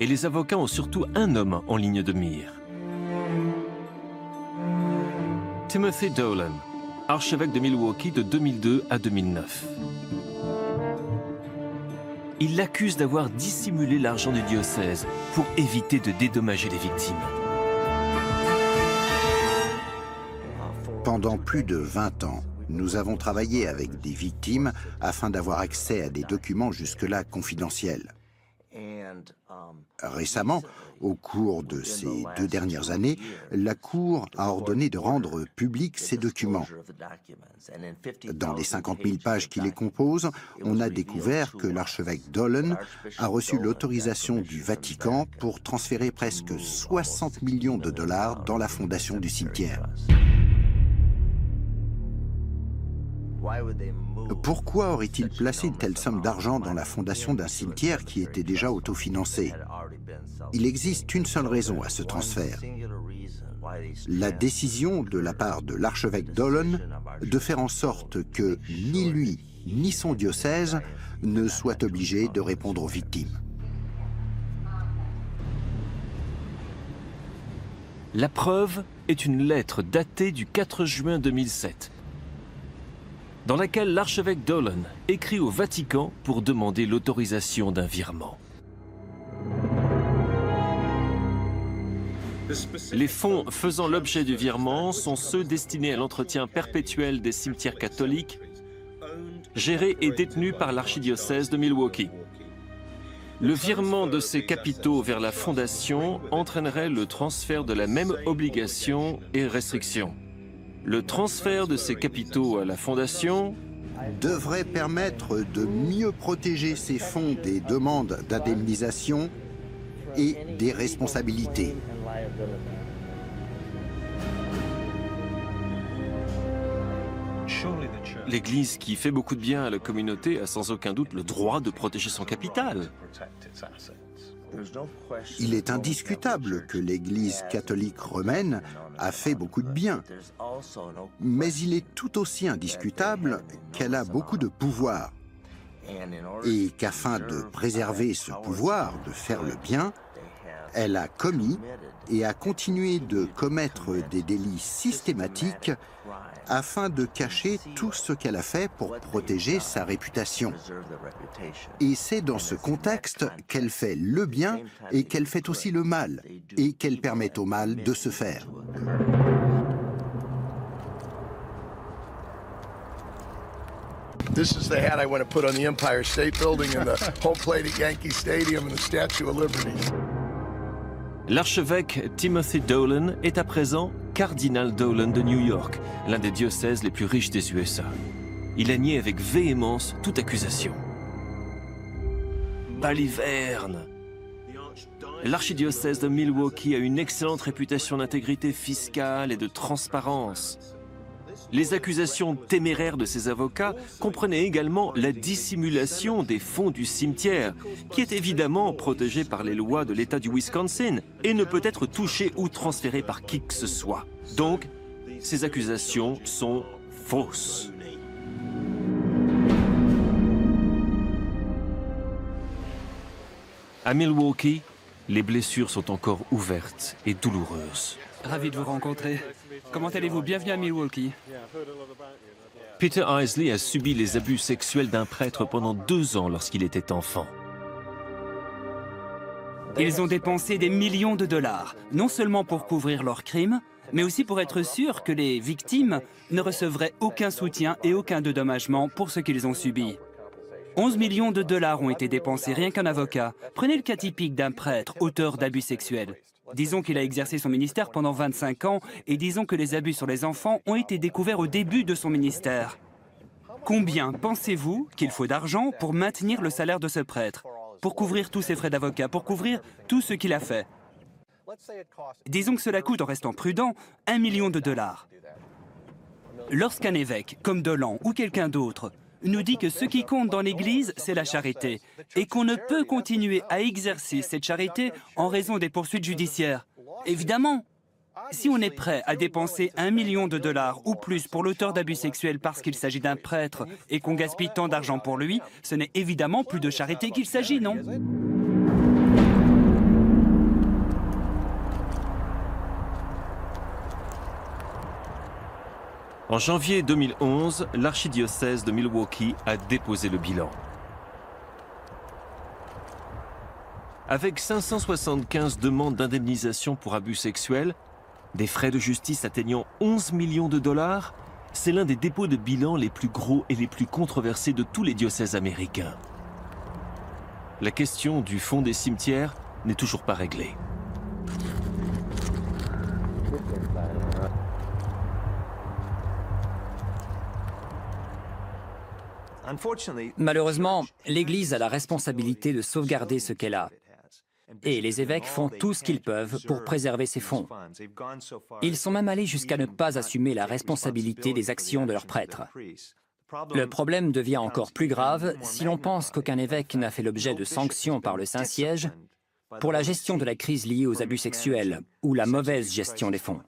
Et les avocats ont surtout un homme en ligne de mire. Timothy Dolan, archevêque de Milwaukee de 2002 à 2009. Il l'accuse d'avoir dissimulé l'argent du diocèse pour éviter de dédommager les victimes. Pendant plus de 20 ans, nous avons travaillé avec des victimes afin d'avoir accès à des documents jusque-là confidentiels. Récemment, au cours de ces 2 dernières années, la Cour a ordonné de rendre publics ces documents. Dans les 50 000 pages qui les composent, on a découvert que l'archevêque Dolan a reçu l'autorisation du Vatican pour transférer presque 60 millions de dollars dans la fondation du cimetière. Pourquoi aurait-il placé une telle somme d'argent dans la fondation d'un cimetière qui était déjà autofinancé? Il existe une seule raison à ce transfert. La décision de la part de l'archevêque Dolan de faire en sorte que ni lui ni son diocèse ne soient obligés de répondre aux victimes. La preuve est une lettre datée du 4 juin 2007. Dans laquelle l'archevêque Dolan écrit au Vatican pour demander l'autorisation d'un virement. Les fonds faisant l'objet du virement sont ceux destinés à l'entretien perpétuel des cimetières catholiques, gérés et détenus par l'archidiocèse de Milwaukee. Le virement de ces capitaux vers la fondation entraînerait le transfert de la même obligation et restriction. Le transfert de ces capitaux à la fondation devrait permettre de mieux protéger ces fonds des demandes d'indemnisation et des responsabilités. L'Église, qui fait beaucoup de bien à la communauté, a sans aucun doute le droit de protéger son capital. Il est indiscutable que l'Église catholique romaine a fait beaucoup de bien, mais il est tout aussi indiscutable qu'elle a beaucoup de pouvoir et qu'afin de préserver ce pouvoir de faire le bien, elle a commis et a continué de commettre des délits systématiques afin de cacher tout ce qu'elle a fait pour protéger sa réputation. Et c'est dans ce contexte qu'elle fait le bien et qu'elle fait aussi le mal, et qu'elle permet au mal de se faire. This is the hat I want to put on the Empire State Building and the home plate at Yankee Stadium and the Statue of Liberty. L'archevêque Timothy Dolan est à présent cardinal Dolan de New York, l'un des diocèses les plus riches des USA. Il a nié avec véhémence toute accusation. balivernes. L'archidiocèse de Milwaukee a une excellente réputation d'intégrité fiscale et de transparence. Les accusations téméraires de ses avocats comprenaient également la dissimulation des fonds du cimetière, qui est évidemment protégé par les lois de l'État du Wisconsin et ne peut être touché ou transféré par qui que ce soit. Donc, ces accusations sont fausses. À Milwaukee, les blessures sont encore ouvertes et douloureuses. Ravi de vous rencontrer. Comment allez-vous? Bienvenue à Milwaukee. Peter Isley a subi les abus sexuels d'un prêtre pendant 2 ans lorsqu'il était enfant. Ils ont dépensé des millions de dollars, non seulement pour couvrir leurs crimes, mais aussi pour être sûrs que les victimes ne recevraient aucun soutien et aucun dédommagement pour ce qu'ils ont subi. 11 millions de dollars ont été dépensés rien qu'un avocat. Prenez le cas typique d'un prêtre auteur d'abus sexuels. Disons qu'il a exercé son ministère pendant 25 ans et disons que les abus sur les enfants ont été découverts au début de son ministère. Combien pensez-vous qu'il faut d'argent pour maintenir le salaire de ce prêtre, pour couvrir tous ses frais d'avocat, pour couvrir tout ce qu'il a fait? Disons que cela coûte, en restant prudent, 1 million de dollars. Lorsqu'un évêque, comme Dolan ou quelqu'un d'autre, nous dit que ce qui compte dans l'Église, c'est la charité, et qu'on ne peut continuer à exercer cette charité en raison des poursuites judiciaires. Évidemment, si on est prêt à dépenser 1 million de dollars ou plus pour l'auteur d'abus sexuels parce qu'il s'agit d'un prêtre et qu'on gaspille tant d'argent pour lui, ce n'est évidemment plus de charité qu'il s'agit, non? En janvier 2011, l'archidiocèse de Milwaukee a déposé le bilan. Avec 575 demandes d'indemnisation pour abus sexuels, des frais de justice atteignant 11 millions de dollars, c'est l'un des dépôts de bilan les plus gros et les plus controversés de tous les diocèses américains. La question du fonds des cimetières n'est toujours pas réglée. Malheureusement, l'Église a la responsabilité de sauvegarder ce qu'elle a. Et les évêques font tout ce qu'ils peuvent pour préserver ces fonds. Ils sont même allés jusqu'à ne pas assumer la responsabilité des actions de leurs prêtres. Le problème devient encore plus grave si l'on pense qu'aucun évêque n'a fait l'objet de sanctions par le Saint-Siège pour la gestion de la crise liée aux abus sexuels ou la mauvaise gestion des fonds.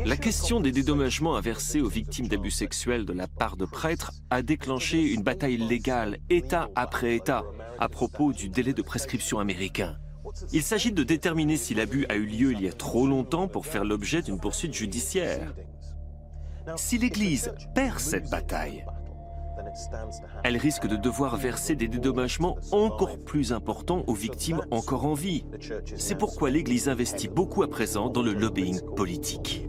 La question des dédommagements à verser aux victimes d'abus sexuels de la part de prêtres a déclenché une bataille légale, État après État, à propos du délai de prescription américain. Il s'agit de déterminer si l'abus a eu lieu il y a trop longtemps pour faire l'objet d'une poursuite judiciaire. Si l'Église perd cette bataille, elle risque de devoir verser des dédommagements encore plus importants aux victimes encore en vie. C'est pourquoi l'Église investit beaucoup à présent dans le lobbying politique.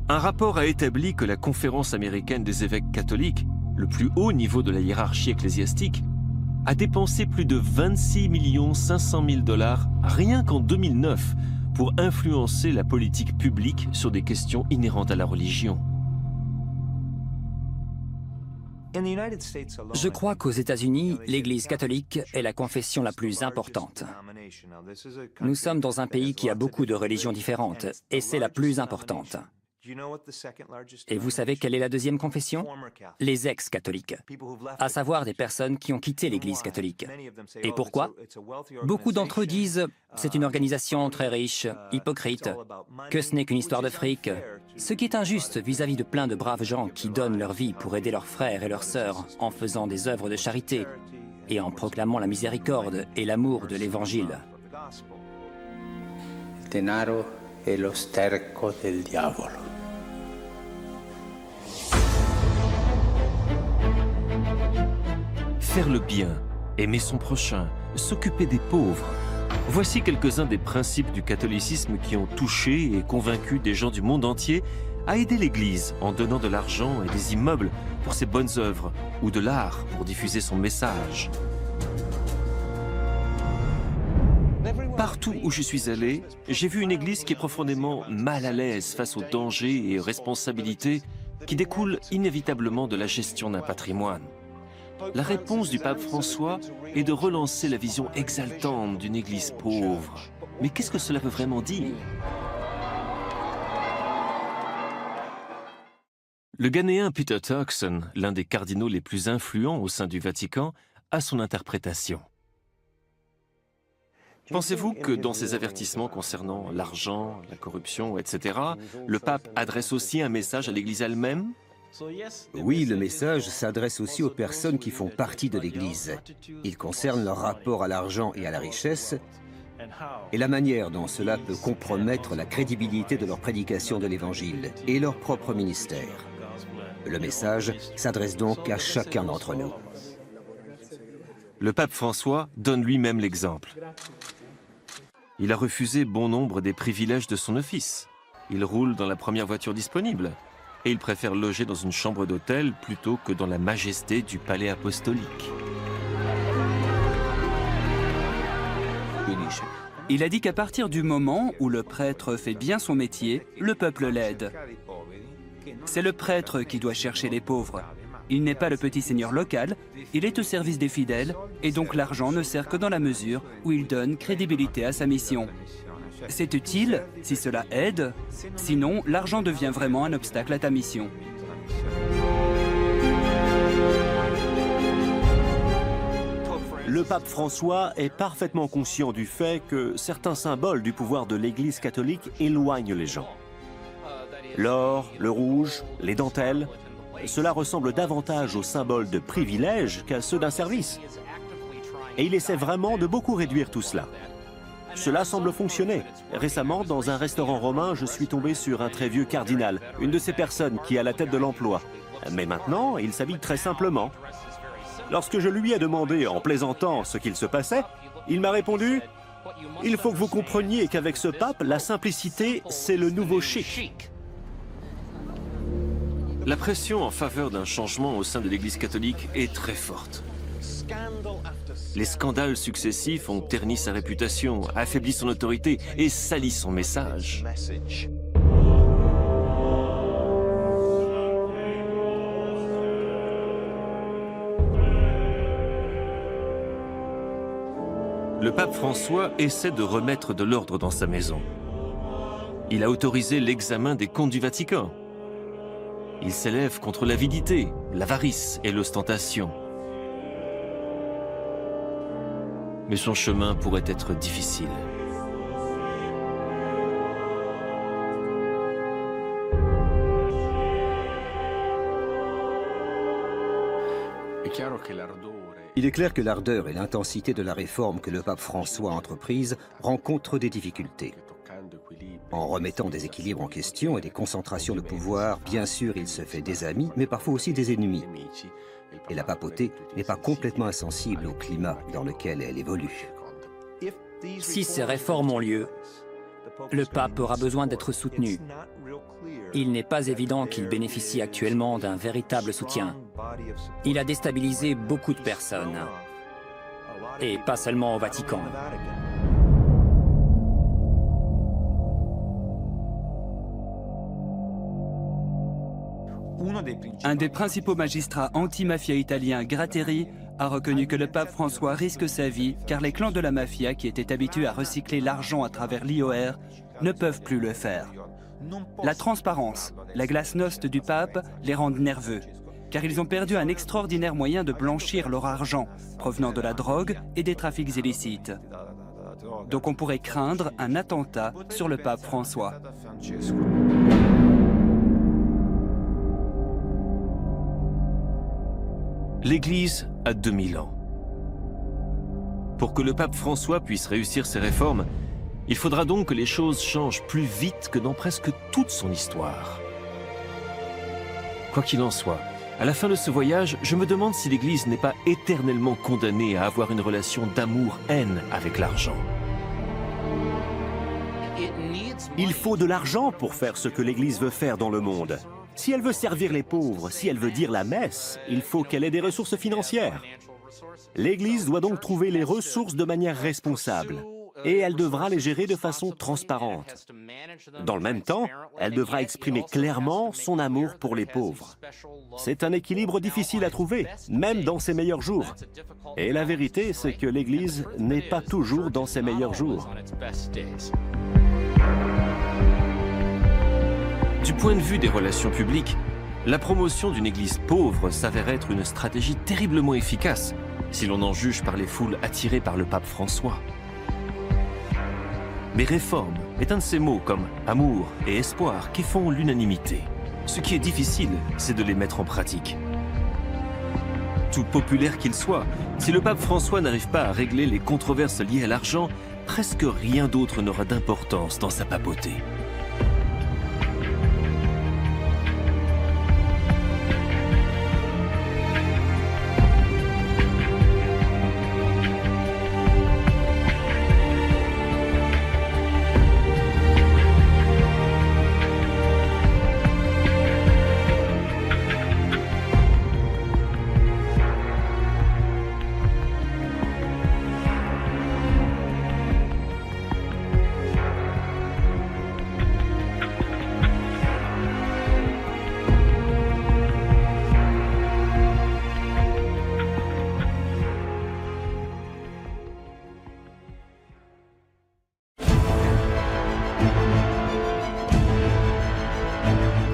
Un rapport a établi que la Conférence américaine des évêques catholiques, le plus haut niveau de la hiérarchie ecclésiastique, a dépensé plus de 26 500 000 dollars rien qu'en 2009 pour influencer la politique publique sur des questions inhérentes à la religion. Je crois qu'aux États-Unis, l'Église catholique est la confession la plus importante. Nous sommes dans un pays qui a beaucoup de religions différentes, et c'est la plus importante. Et vous savez quelle est la deuxième confession? Les ex-catholiques, à savoir des personnes qui ont quitté l'Église catholique. Et pourquoi? Beaucoup d'entre eux disent « c'est une organisation très riche, hypocrite, que ce n'est qu'une histoire de fric », ce qui est injuste vis-à-vis de plein de braves gens qui donnent leur vie pour aider leurs frères et leurs sœurs en faisant des œuvres de charité et en proclamant la miséricorde et l'amour de l'Évangile. Denaro è lo sterco del diavolo. Faire le bien, aimer son prochain, s'occuper des pauvres. Voici quelques-uns des principes du catholicisme qui ont touché et convaincu des gens du monde entier à aider l'Église en donnant de l'argent et des immeubles pour ses bonnes œuvres ou de l'art pour diffuser son message. Partout où je suis allé, j'ai vu une église qui est profondément mal à l'aise face aux dangers et aux responsabilités qui découlent inévitablement de la gestion d'un patrimoine. La réponse du pape François est de relancer la vision exaltante d'une église pauvre. Mais qu'est-ce que cela veut vraiment dire? Le Ghanéen Peter Turkson, l'un des cardinaux les plus influents au sein du Vatican, a son interprétation. Pensez-vous que dans ses avertissements concernant l'argent, la corruption, etc., le pape adresse aussi un message à l'Église elle-même? Oui, le message s'adresse aussi aux personnes qui font partie de l'Église. Il concerne leur rapport à l'argent et à la richesse et la manière dont cela peut compromettre la crédibilité de leur prédication de l'Évangile et leur propre ministère. Le message s'adresse donc à chacun d'entre nous. Le pape François donne lui-même l'exemple. Il a refusé bon nombre des privilèges de son office. Il roule dans la première voiture disponible. Et il préfère loger dans une chambre d'hôtel plutôt que dans la majesté du palais apostolique. Il a dit qu'à partir du moment où le prêtre fait bien son métier, le peuple l'aide. C'est le prêtre qui doit chercher les pauvres. Il n'est pas le petit seigneur local, il est au service des fidèles, et donc l'argent ne sert que dans la mesure où il donne crédibilité à sa mission. C'est utile si cela aide, sinon l'argent devient vraiment un obstacle à ta mission. Le pape François est parfaitement conscient du fait que certains symboles du pouvoir de l'Église catholique éloignent les gens. L'or, le rouge, les dentelles, cela ressemble davantage aux symboles de privilèges qu'à ceux d'un service. Et il essaie vraiment de beaucoup réduire tout cela. Cela semble fonctionner. Récemment, dans un restaurant romain, je suis tombé sur un très vieux cardinal, une de ces personnes qui est à la tête de l'emploi. Mais maintenant, il s'habille très simplement. Lorsque je lui ai demandé, en plaisantant, ce qu'il se passait, il m'a répondu « Il faut que vous compreniez qu'avec ce pape, la simplicité, c'est le nouveau chic. » La pression en faveur d'un changement au sein de l'Église catholique est très forte. Les scandales successifs ont terni sa réputation, affaibli son autorité et sali son message. Le pape François essaie de remettre de l'ordre dans sa maison. Il a autorisé l'examen des comptes du Vatican. Il s'élève contre l'avidité, l'avarice et l'ostentation. Mais son chemin pourrait être difficile. Il est clair que l'ardeur et l'intensité de la réforme que le pape François a entreprise rencontrent des difficultés. En remettant des équilibres en question et des concentrations de pouvoir, bien sûr, il se fait des amis, mais parfois aussi des ennemis. Et la papauté n'est pas complètement insensible au climat dans lequel elle évolue. Si ces réformes ont lieu, le pape aura besoin d'être soutenu. Il n'est pas évident qu'il bénéficie actuellement d'un véritable soutien. Il a déstabilisé beaucoup de personnes, et pas seulement au Vatican. Un des principaux magistrats anti-mafia italiens, Gratteri, a reconnu que le pape François risque sa vie car les clans de la mafia qui étaient habitués à recycler l'argent à travers l'IOR ne peuvent plus le faire. La transparence, la glasnost du pape les rendent nerveux car ils ont perdu un extraordinaire moyen de blanchir leur argent provenant de la drogue et des trafics illicites. Donc on pourrait craindre un attentat sur le pape François. L'Église a 2000 ans. Pour que le pape François puisse réussir ses réformes, il faudra donc que les choses changent plus vite que dans presque toute son histoire. Quoi qu'il en soit, à la fin de ce voyage, je me demande si l'Église n'est pas éternellement condamnée à avoir une relation d'amour-haine avec l'argent. Il faut de l'argent pour faire ce que l'Église veut faire dans le monde. Si elle veut servir les pauvres, si elle veut dire la messe, il faut qu'elle ait des ressources financières. L'Église doit donc trouver les ressources de manière responsable. et elle devra les gérer de façon transparente. Dans le même temps, elle devra exprimer clairement son amour pour les pauvres. C'est un équilibre difficile à trouver, même dans ses meilleurs jours. Et la vérité, c'est que l'Église n'est pas toujours dans ses meilleurs jours. Du point de vue des relations publiques, la promotion d'une Église pauvre s'avère être une stratégie terriblement efficace, si l'on en juge par les foules attirées par le pape François. Mais réforme est un de ces mots comme amour et espoir qui font l'unanimité. Ce qui est difficile, c'est de les mettre en pratique. Tout populaire qu'il soit, si le pape François n'arrive pas à régler les controverses liées à l'argent, presque rien d'autre n'aura d'importance dans sa papauté.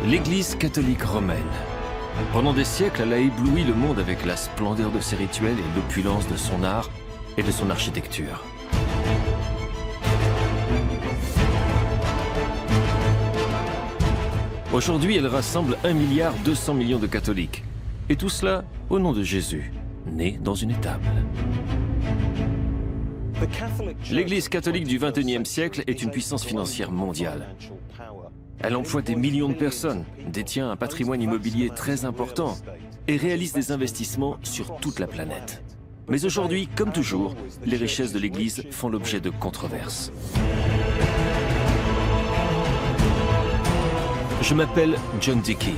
L'Église catholique romaine. Pendant des siècles, elle a ébloui le monde avec la splendeur de ses rituels et l'opulence de son art et de son architecture. Aujourd'hui, elle rassemble 1,2 milliard de catholiques. Et tout cela au nom de Jésus, né dans une étable. L'Église catholique du XXIe siècle est une puissance financière mondiale. Elle emploie des millions de personnes, détient un patrimoine immobilier très important et réalise des investissements sur toute la planète. Mais aujourd'hui, comme toujours, les richesses de l'Église font l'objet de controverses. Je m'appelle John Dickey.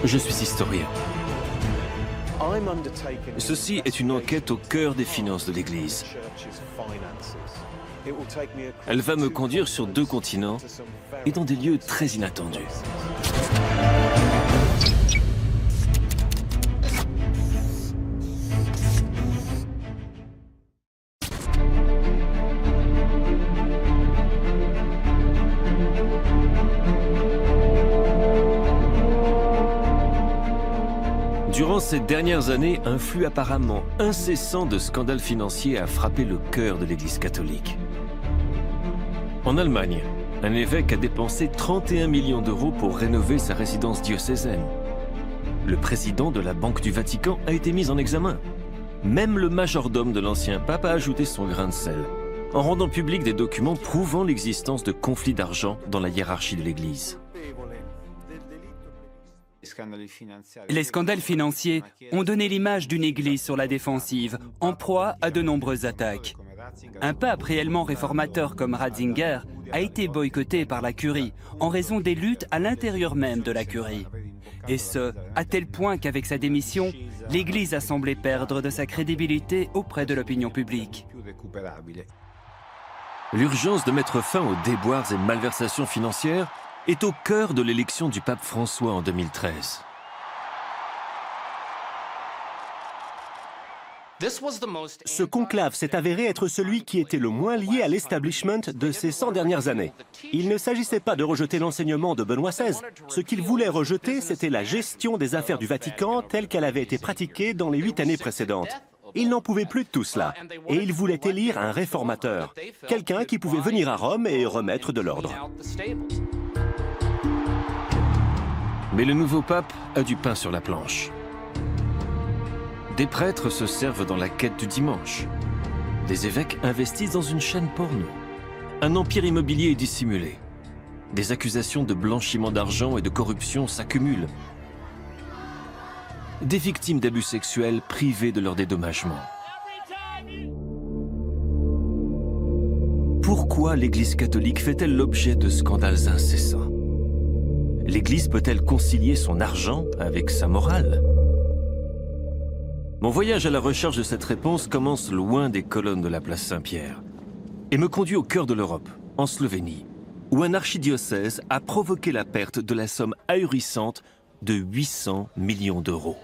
Je suis historien. Ceci est une enquête au cœur des finances de l'Église. Elle va me conduire sur 2 continents et dans des lieux très inattendus. Durant ces dernières années, un flux apparemment incessant de scandales financiers a frappé le cœur de l'Église catholique. En Allemagne, un évêque a dépensé 31 millions d'euros pour rénover sa résidence diocésaine. Le président de la Banque du Vatican a été mis en examen. Même le majordome de l'ancien pape a ajouté son grain de sel, en rendant public des documents prouvant l'existence de conflits d'argent dans la hiérarchie de l'Église. Les scandales financiers ont donné l'image d'une Église sur la défensive, en proie à de nombreuses attaques. Un pape réellement réformateur comme Ratzinger a été boycotté par la Curie en raison des luttes à l'intérieur même de la Curie. Et ce, à tel point qu'avec sa démission, l'Église a semblé perdre de sa crédibilité auprès de l'opinion publique. L'urgence de mettre fin aux déboires et malversations financières est au cœur de l'élection du pape François en 2013. Ce conclave s'est avéré être celui qui était le moins lié à l'establishment de ces 100 dernières années. Il ne s'agissait pas de rejeter l'enseignement de Benoît XVI. Ce qu'il voulait rejeter, c'était la gestion des affaires du Vatican telle qu'elle avait été pratiquée dans les 8 années précédentes. Il n'en pouvait plus de tout cela. Et il voulait élire un réformateur, quelqu'un qui pouvait venir à Rome et remettre de l'ordre. Mais le nouveau pape a du pain sur la planche. Des prêtres se servent dans la quête du dimanche. Des évêques investissent dans une chaîne porno. Un empire immobilier est dissimulé. Des accusations de blanchiment d'argent et de corruption s'accumulent. Des victimes d'abus sexuels privées de leur dédommagement. Pourquoi l'Église catholique fait-elle l'objet de scandales incessants? L'Église peut-elle concilier son argent avec sa morale? Mon voyage à la recherche de cette réponse commence loin des colonnes de la place Saint-Pierre. et me conduit au cœur de l'Europe, en Slovénie, où un archidiocèse a provoqué la perte de la somme ahurissante de 800 millions d'euros.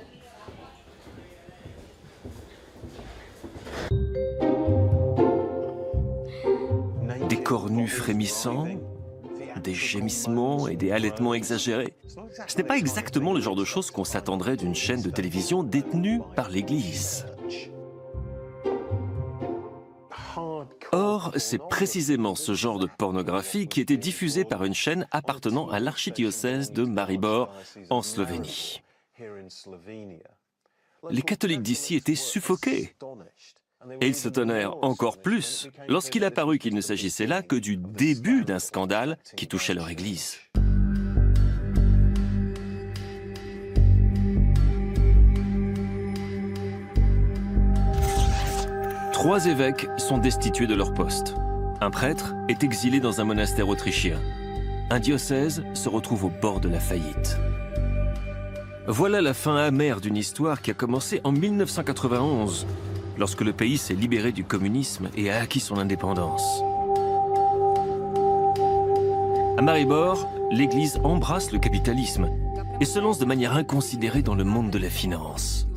Des corps nus frémissants, des gémissements et des halètements exagérés. Ce n'est pas exactement le genre de choses qu'on s'attendrait d'une chaîne de télévision détenue par l'Église. Or, c'est précisément ce genre de pornographie qui était diffusé par une chaîne appartenant à l'archidiocèse de Maribor, en Slovénie. Les catholiques d'ici étaient suffoqués. Et ils s'étonnèrent encore plus lorsqu'il apparut qu'il ne s'agissait là que du début d'un scandale qui touchait leur Église. Trois évêques sont destitués de leur poste. Un prêtre est exilé dans un monastère autrichien. Un diocèse se retrouve au bord de la faillite. Voilà la fin amère d'une histoire qui a commencé en 1991, lorsque le pays s'est libéré du communisme et a acquis son indépendance. À Maribor, l'Église embrasse le capitalisme et se lance de manière inconsidérée dans le monde de la finance.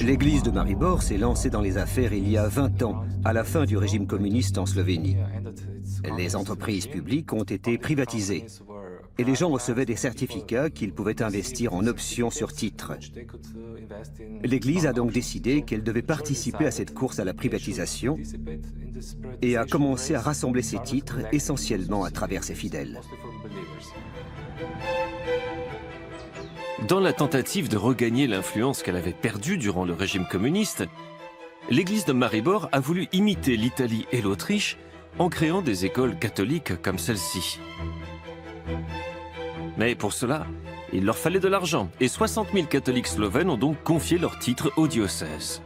L'église de Maribor s'est lancée dans les affaires il y a 20 ans, à la fin du régime communiste en Slovénie. Les entreprises publiques ont été privatisées et les gens recevaient des certificats qu'ils pouvaient investir en options sur titres. L'Église a donc décidé qu'elle devait participer à cette course à la privatisation et a commencé à rassembler ses titres essentiellement à travers ses fidèles. Dans la tentative de regagner l'influence qu'elle avait perdue durant le régime communiste, l'église de Maribor a voulu imiter l'Italie et l'Autriche en créant des écoles catholiques comme celle-ci. Mais pour cela, il leur fallait de l'argent et 60 000 catholiques slovènes ont donc confié leurs titres au diocèse.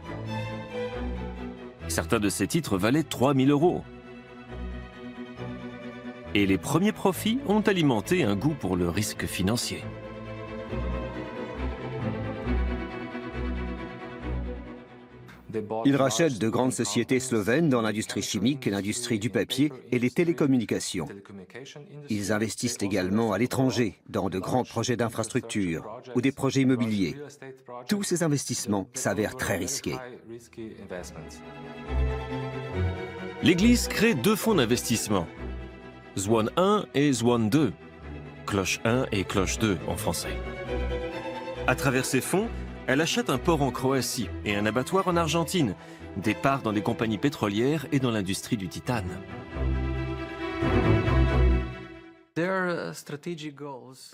Certains de ces titres valaient 3 000 €. Et les premiers profits ont alimenté un goût pour le risque financier. Ils rachètent de grandes sociétés slovènes dans l'industrie chimique, l'industrie du papier et les télécommunications. Ils investissent également à l'étranger, dans de grands projets d'infrastructure ou des projets immobiliers. Tous ces investissements s'avèrent très risqués. L'Église crée deux fonds d'investissement, Zwan 1 et Zwan 2, Cloche 1 et Cloche 2 en français. À travers ces fonds, elle achète un port en Croatie et un abattoir en Argentine, des parts dans des compagnies pétrolières et dans l'industrie du titane.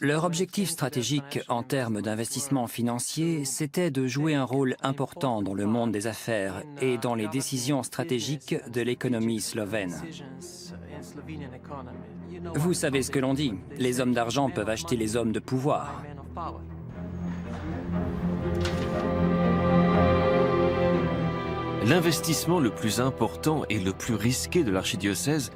Leur objectif stratégique en termes d'investissement financier, c'était de jouer un rôle important dans le monde des affaires et dans les décisions stratégiques de l'économie slovène. Vous savez ce que l'on dit, les hommes d'argent peuvent acheter les hommes de pouvoir. L'investissement le plus important et le plus risqué de l'archidiocèse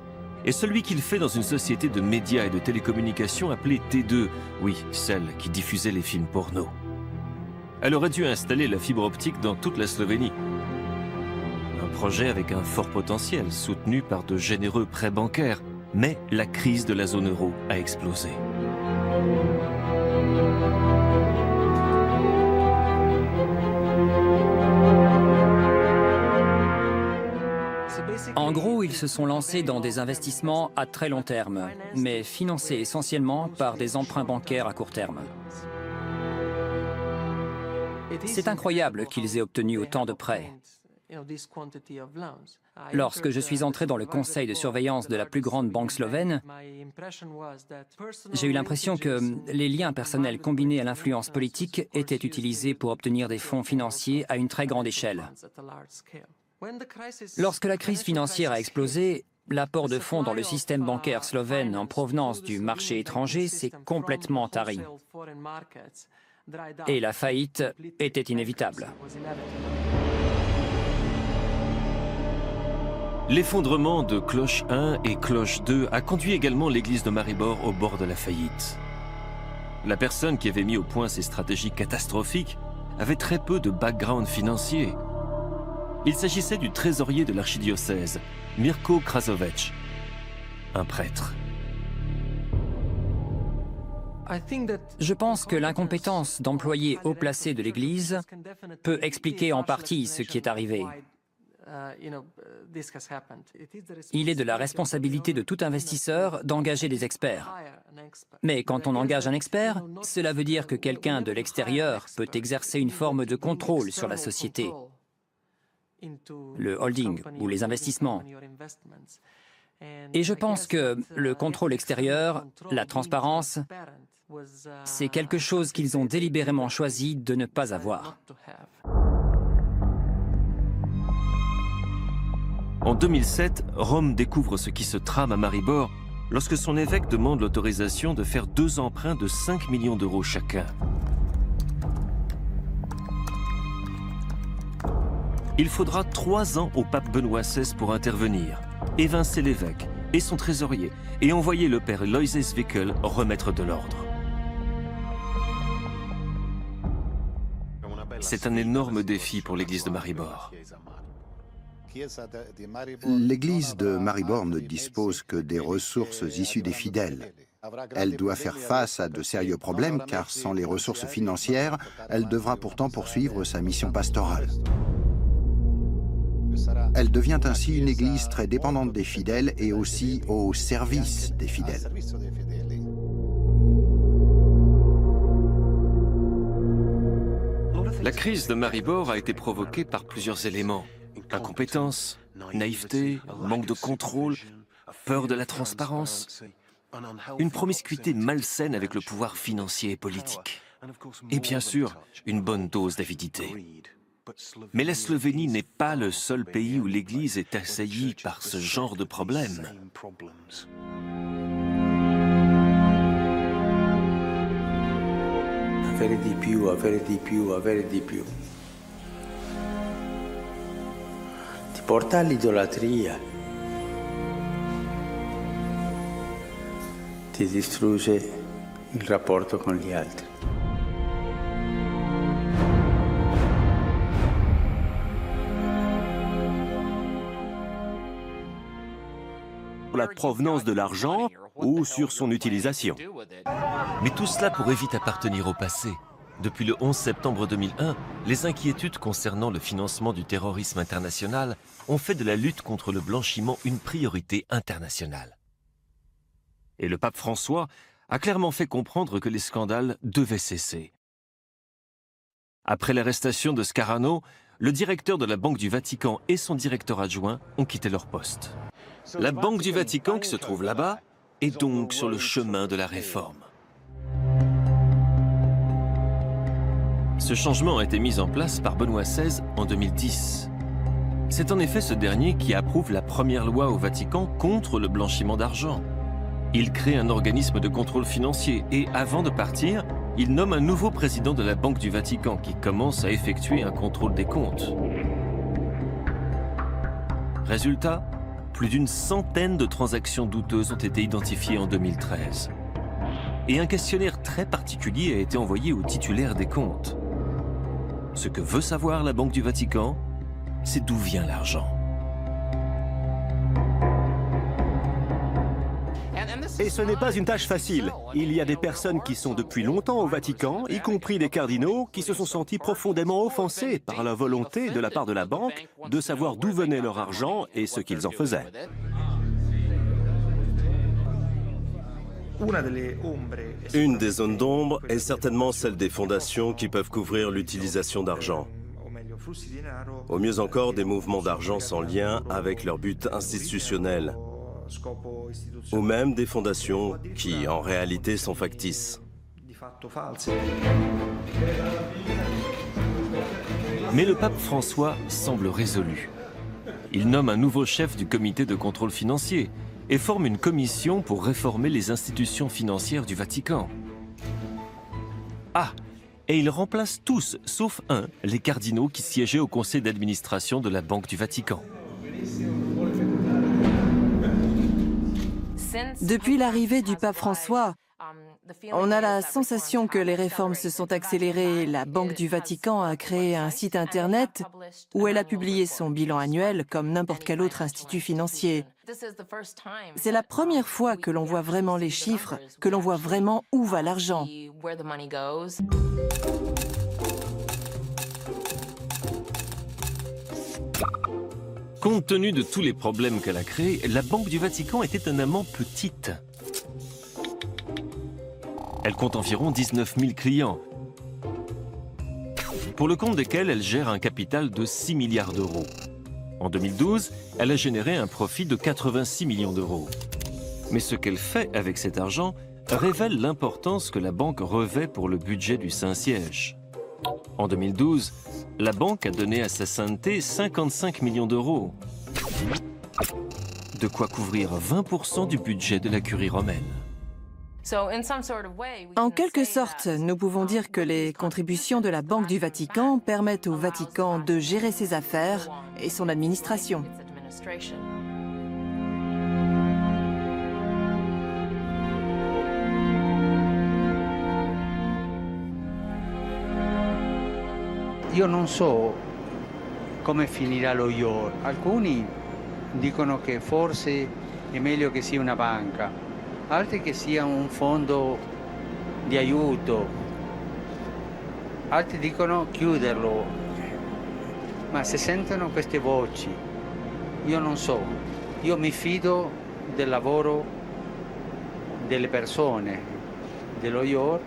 est celui qu'il fait dans une société de médias et de télécommunications appelée T2, oui, celle qui diffusait les films porno. Elle aurait dû installer la fibre optique dans toute la Slovénie. Un projet avec un fort potentiel, soutenu par de généreux prêts bancaires, mais la crise de la zone euro a explosé. En gros, ils se sont lancés dans des investissements à très long terme, mais financés essentiellement par des emprunts bancaires à court terme. C'est incroyable qu'ils aient obtenu autant de prêts. Lorsque je suis entré dans le conseil de surveillance de la plus grande banque slovène, j'ai eu l'impression que les liens personnels combinés à l'influence politique étaient utilisés pour obtenir des fonds financiers à une très grande échelle. Lorsque la crise financière a explosé, l'apport de fonds dans le système bancaire slovène en provenance du marché étranger s'est complètement tari. Et la faillite était inévitable. L'effondrement de Cloche 1 et Cloche 2 a conduit également l'église de Maribor au bord de la faillite. La personne qui avait mis au point ces stratégies catastrophiques avait très peu de background financier. Il s'agissait du trésorier de l'archidiocèse, Mirko Krasovec, un prêtre. Je pense que l'incompétence d'employés haut placés de l'Église peut expliquer en partie ce qui est arrivé. Il est de la responsabilité de tout investisseur d'engager des experts. Mais quand on engage un expert, cela veut dire que quelqu'un de l'extérieur peut exercer une forme de contrôle sur la société, le holding ou les investissements. Et je pense que le contrôle extérieur, la transparence, c'est quelque chose qu'ils ont délibérément choisi de ne pas avoir. En 2007, Rome découvre ce qui se trame à Maribor lorsque son évêque demande l'autorisation de faire 2 emprunts de 5 millions d'euros chacun. Il faudra 3 ans au pape Benoît XVI pour intervenir, évincer l'évêque et son trésorier et envoyer le père Loïs Wickel remettre de l'ordre. C'est un énorme défi pour l'église de Maribor. L'église de Maribor ne dispose que des ressources issues des fidèles. Elle doit faire face à de sérieux problèmes car sans les ressources financières, elle devra pourtant poursuivre sa mission pastorale. Elle devient ainsi une église très dépendante des fidèles et aussi au service des fidèles. La crise de Maribor a été provoquée par plusieurs éléments. Incompétence, naïveté, manque de contrôle, peur de la transparence, une promiscuité malsaine avec le pouvoir financier et politique. Et bien sûr, une bonne dose d'avidité. Mais la Slovénie n'est pas le seul pays où l'Église est assaillie par ce genre de problème. Avere di più, avere di più, avere di più. Ti porta all'idolatria. Ti distrugge il rapporto con gli altri. La provenance de l'argent ou sur son utilisation. Mais tout cela pourrait vite appartenir au passé. Depuis le 11 septembre 2001, les inquiétudes concernant le financement du terrorisme international ont fait de la lutte contre le blanchiment une priorité internationale. Et le pape François a clairement fait comprendre que les scandales devaient cesser. Après l'arrestation de Scarano, le directeur de la Banque du Vatican et son directeur adjoint ont quitté leur poste. La Banque du Vatican, qui se trouve là-bas, est donc sur le chemin de la réforme. Ce changement a été mis en place par Benoît XVI en 2010. C'est en effet ce dernier qui approuve la première loi au Vatican contre le blanchiment d'argent. Il crée un organisme de contrôle financier et, avant de partir, il nomme un nouveau président de la Banque du Vatican qui commence à effectuer un contrôle des comptes. Résultat, plus d'une centaine de transactions douteuses ont été identifiées en 2013. Et un questionnaire très particulier a été envoyé aux titulaires des comptes. Ce que veut savoir la Banque du Vatican, c'est d'où vient l'argent. Et ce n'est pas une tâche facile. Il y a des personnes qui sont depuis longtemps au Vatican, y compris des cardinaux, qui se sont sentis profondément offensés par la volonté de la part de la banque de savoir d'où venait leur argent et ce qu'ils en faisaient. Une des zones d'ombre est certainement celle des fondations qui peuvent couvrir l'utilisation d'argent. Au mieux encore, des mouvements d'argent sans lien avec leur but institutionnel. Ou même des fondations qui, en réalité, sont factices. Mais le pape François semble résolu. Il nomme un nouveau chef du comité de contrôle financier et forme une commission pour réformer les institutions financières du Vatican. Ah, et il remplace tous, sauf un, les cardinaux qui siégeaient au conseil d'administration de la Banque du Vatican. Depuis l'arrivée du pape François, on a la sensation que les réformes se sont accélérées. La Banque du Vatican a créé un site Internet où elle a publié son bilan annuel comme n'importe quel autre institut financier. C'est la première fois que l'on voit vraiment les chiffres, que l'on voit vraiment où va l'argent. Compte tenu de tous les problèmes qu'elle a créés, la Banque du Vatican est étonnamment petite. Elle compte environ 19 000 clients, pour le compte desquels elle gère un capital de 6 milliards d'euros. En 2012, elle a généré un profit de 86 millions d'euros. Mais ce qu'elle fait avec cet argent révèle l'importance que la banque revêt pour le budget du Saint-Siège. En 2012, la banque a donné à sa sainteté 55 millions d'euros. De quoi couvrir 20% du budget de la curie romaine. En quelque sorte, nous pouvons dire que les contributions de la Banque du Vatican permettent au Vatican de gérer ses affaires et son administration. Io non so come finirà lo IOR. Alcuni dicono che forse è meglio che sia una banca, altri che sia un fondo di aiuto, altri dicono chiuderlo. Ma se sentono queste voci, io non so. Io mi fido del lavoro delle persone, dello IOR,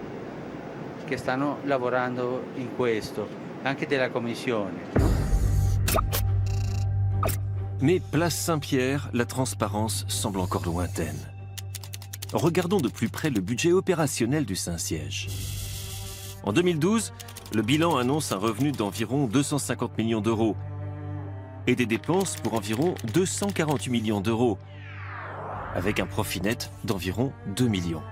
che stanno lavorando in questo, anche della Commissione. Mais place Saint-Pierre, la transparence semble encore lointaine. Regardons de plus près le budget opérationnel du Saint-Siège. En 2012, le bilan annonce un revenu d'environ 250 millions d'euros et des dépenses pour environ 248 millions d'euros, avec un profit net d'environ 2 millions.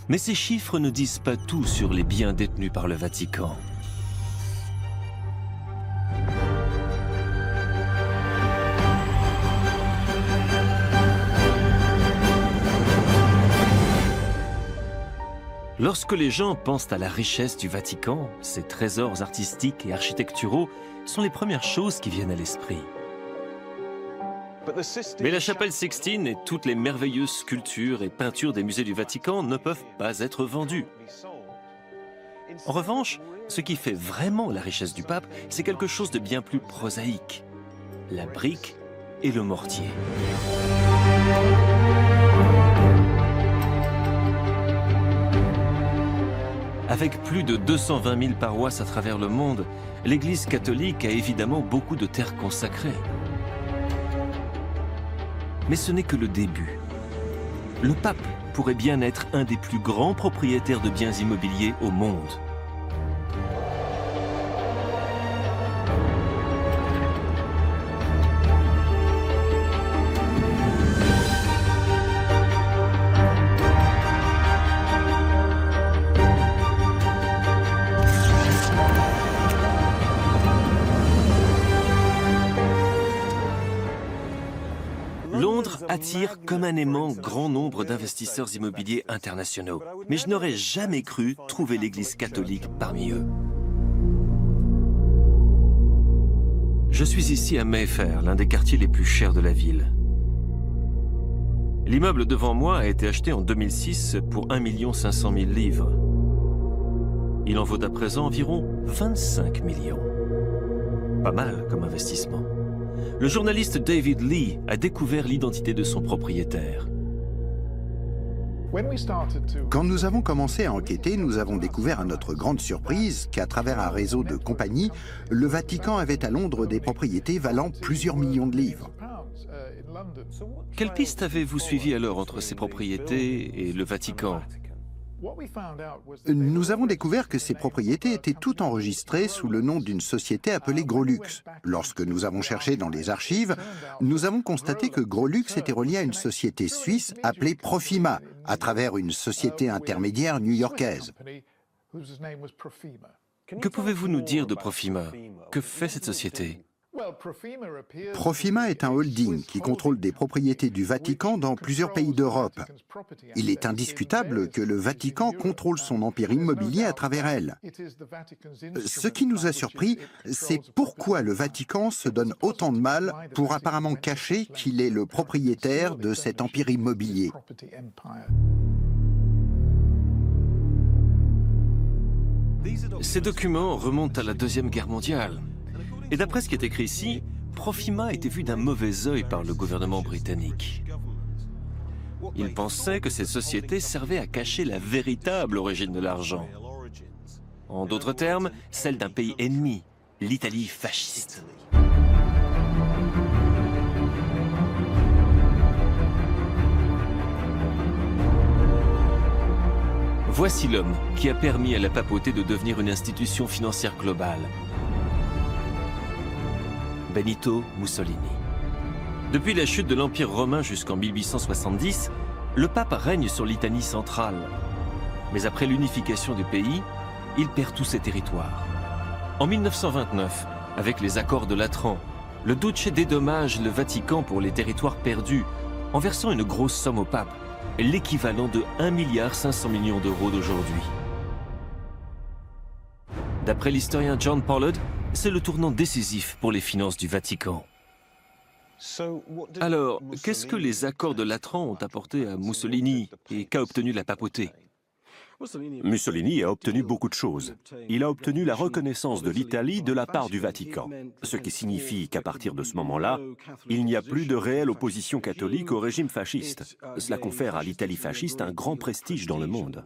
Mais ces chiffres ne disent pas tout sur les biens détenus par le Vatican. Lorsque les gens pensent à la richesse du Vatican, ses trésors artistiques et architecturaux sont les premières choses qui viennent à l'esprit. Mais la chapelle Sixtine et toutes les merveilleuses sculptures et peintures des musées du Vatican ne peuvent pas être vendues. En revanche, ce qui fait vraiment la richesse du pape, c'est quelque chose de bien plus prosaïque, la brique et le mortier. Avec plus de 220 000 paroisses à travers le monde, l'Église catholique a évidemment beaucoup de terres consacrées. Mais ce n'est que le début. Le pape pourrait bien être un des plus grands propriétaires de biens immobiliers au monde. Londres attire comme un aimant grand nombre d'investisseurs immobiliers internationaux, mais je n'aurais jamais cru trouver l'Église catholique parmi eux. Je suis ici à Mayfair, l'un des quartiers les plus chers de la ville. L'immeuble devant moi a été acheté en 2006 pour 1 500 000 livres. Il en vaut à présent environ 25 millions. Pas mal comme investissement. Le journaliste David Lee a découvert l'identité de son propriétaire. Quand nous avons commencé à enquêter, nous avons découvert à notre grande surprise qu'à travers un réseau de compagnies, le Vatican avait à Londres des propriétés valant plusieurs millions de livres. Quelle piste avez-vous suivi alors entre ces propriétés et le Vatican ? Nous avons découvert que ces propriétés étaient toutes enregistrées sous le nom d'une société appelée Grolux. Lorsque nous avons cherché dans les archives, nous avons constaté que Grolux était relié à une société suisse appelée Profima, à travers une société intermédiaire new-yorkaise. Que pouvez-vous nous dire de Profima? Que fait cette société? Profima est un holding qui contrôle des propriétés du Vatican dans plusieurs pays d'Europe. Il est indiscutable que le Vatican contrôle son empire immobilier à travers elle. Ce qui nous a surpris, c'est pourquoi le Vatican se donne autant de mal pour apparemment cacher qu'il est le propriétaire de cet empire immobilier. Ces documents remontent à la Deuxième Guerre mondiale. Et d'après ce qui est écrit ici, Profima était vu d'un mauvais œil par le gouvernement britannique. Il pensait que cette société servait à cacher la véritable origine de l'argent. En d'autres termes, celle d'un pays ennemi, l'Italie fasciste. Voici l'homme qui a permis à la papauté de devenir une institution financière globale. Benito Mussolini. Depuis la chute de l'Empire romain jusqu'en 1870, le pape règne sur l'Italie centrale. Mais après l'unification du pays, il perd tous ses territoires. En 1929, avec les accords de Latran, le Duce dédommage le Vatican pour les territoires perdus en versant une grosse somme au pape, l'équivalent de 1,5 milliard d'euros d'aujourd'hui. D'après l'historien John Pollard, c'est le tournant décisif pour les finances du Vatican. Alors, qu'est-ce que les accords de Latran ont apporté à Mussolini et qu'a obtenu la papauté? Mussolini a obtenu beaucoup de choses. Il a obtenu la reconnaissance de l'Italie de la part du Vatican, ce qui signifie qu'à partir de ce moment-là, il n'y a plus de réelle opposition catholique au régime fasciste. Cela confère à l'Italie fasciste un grand prestige dans le monde.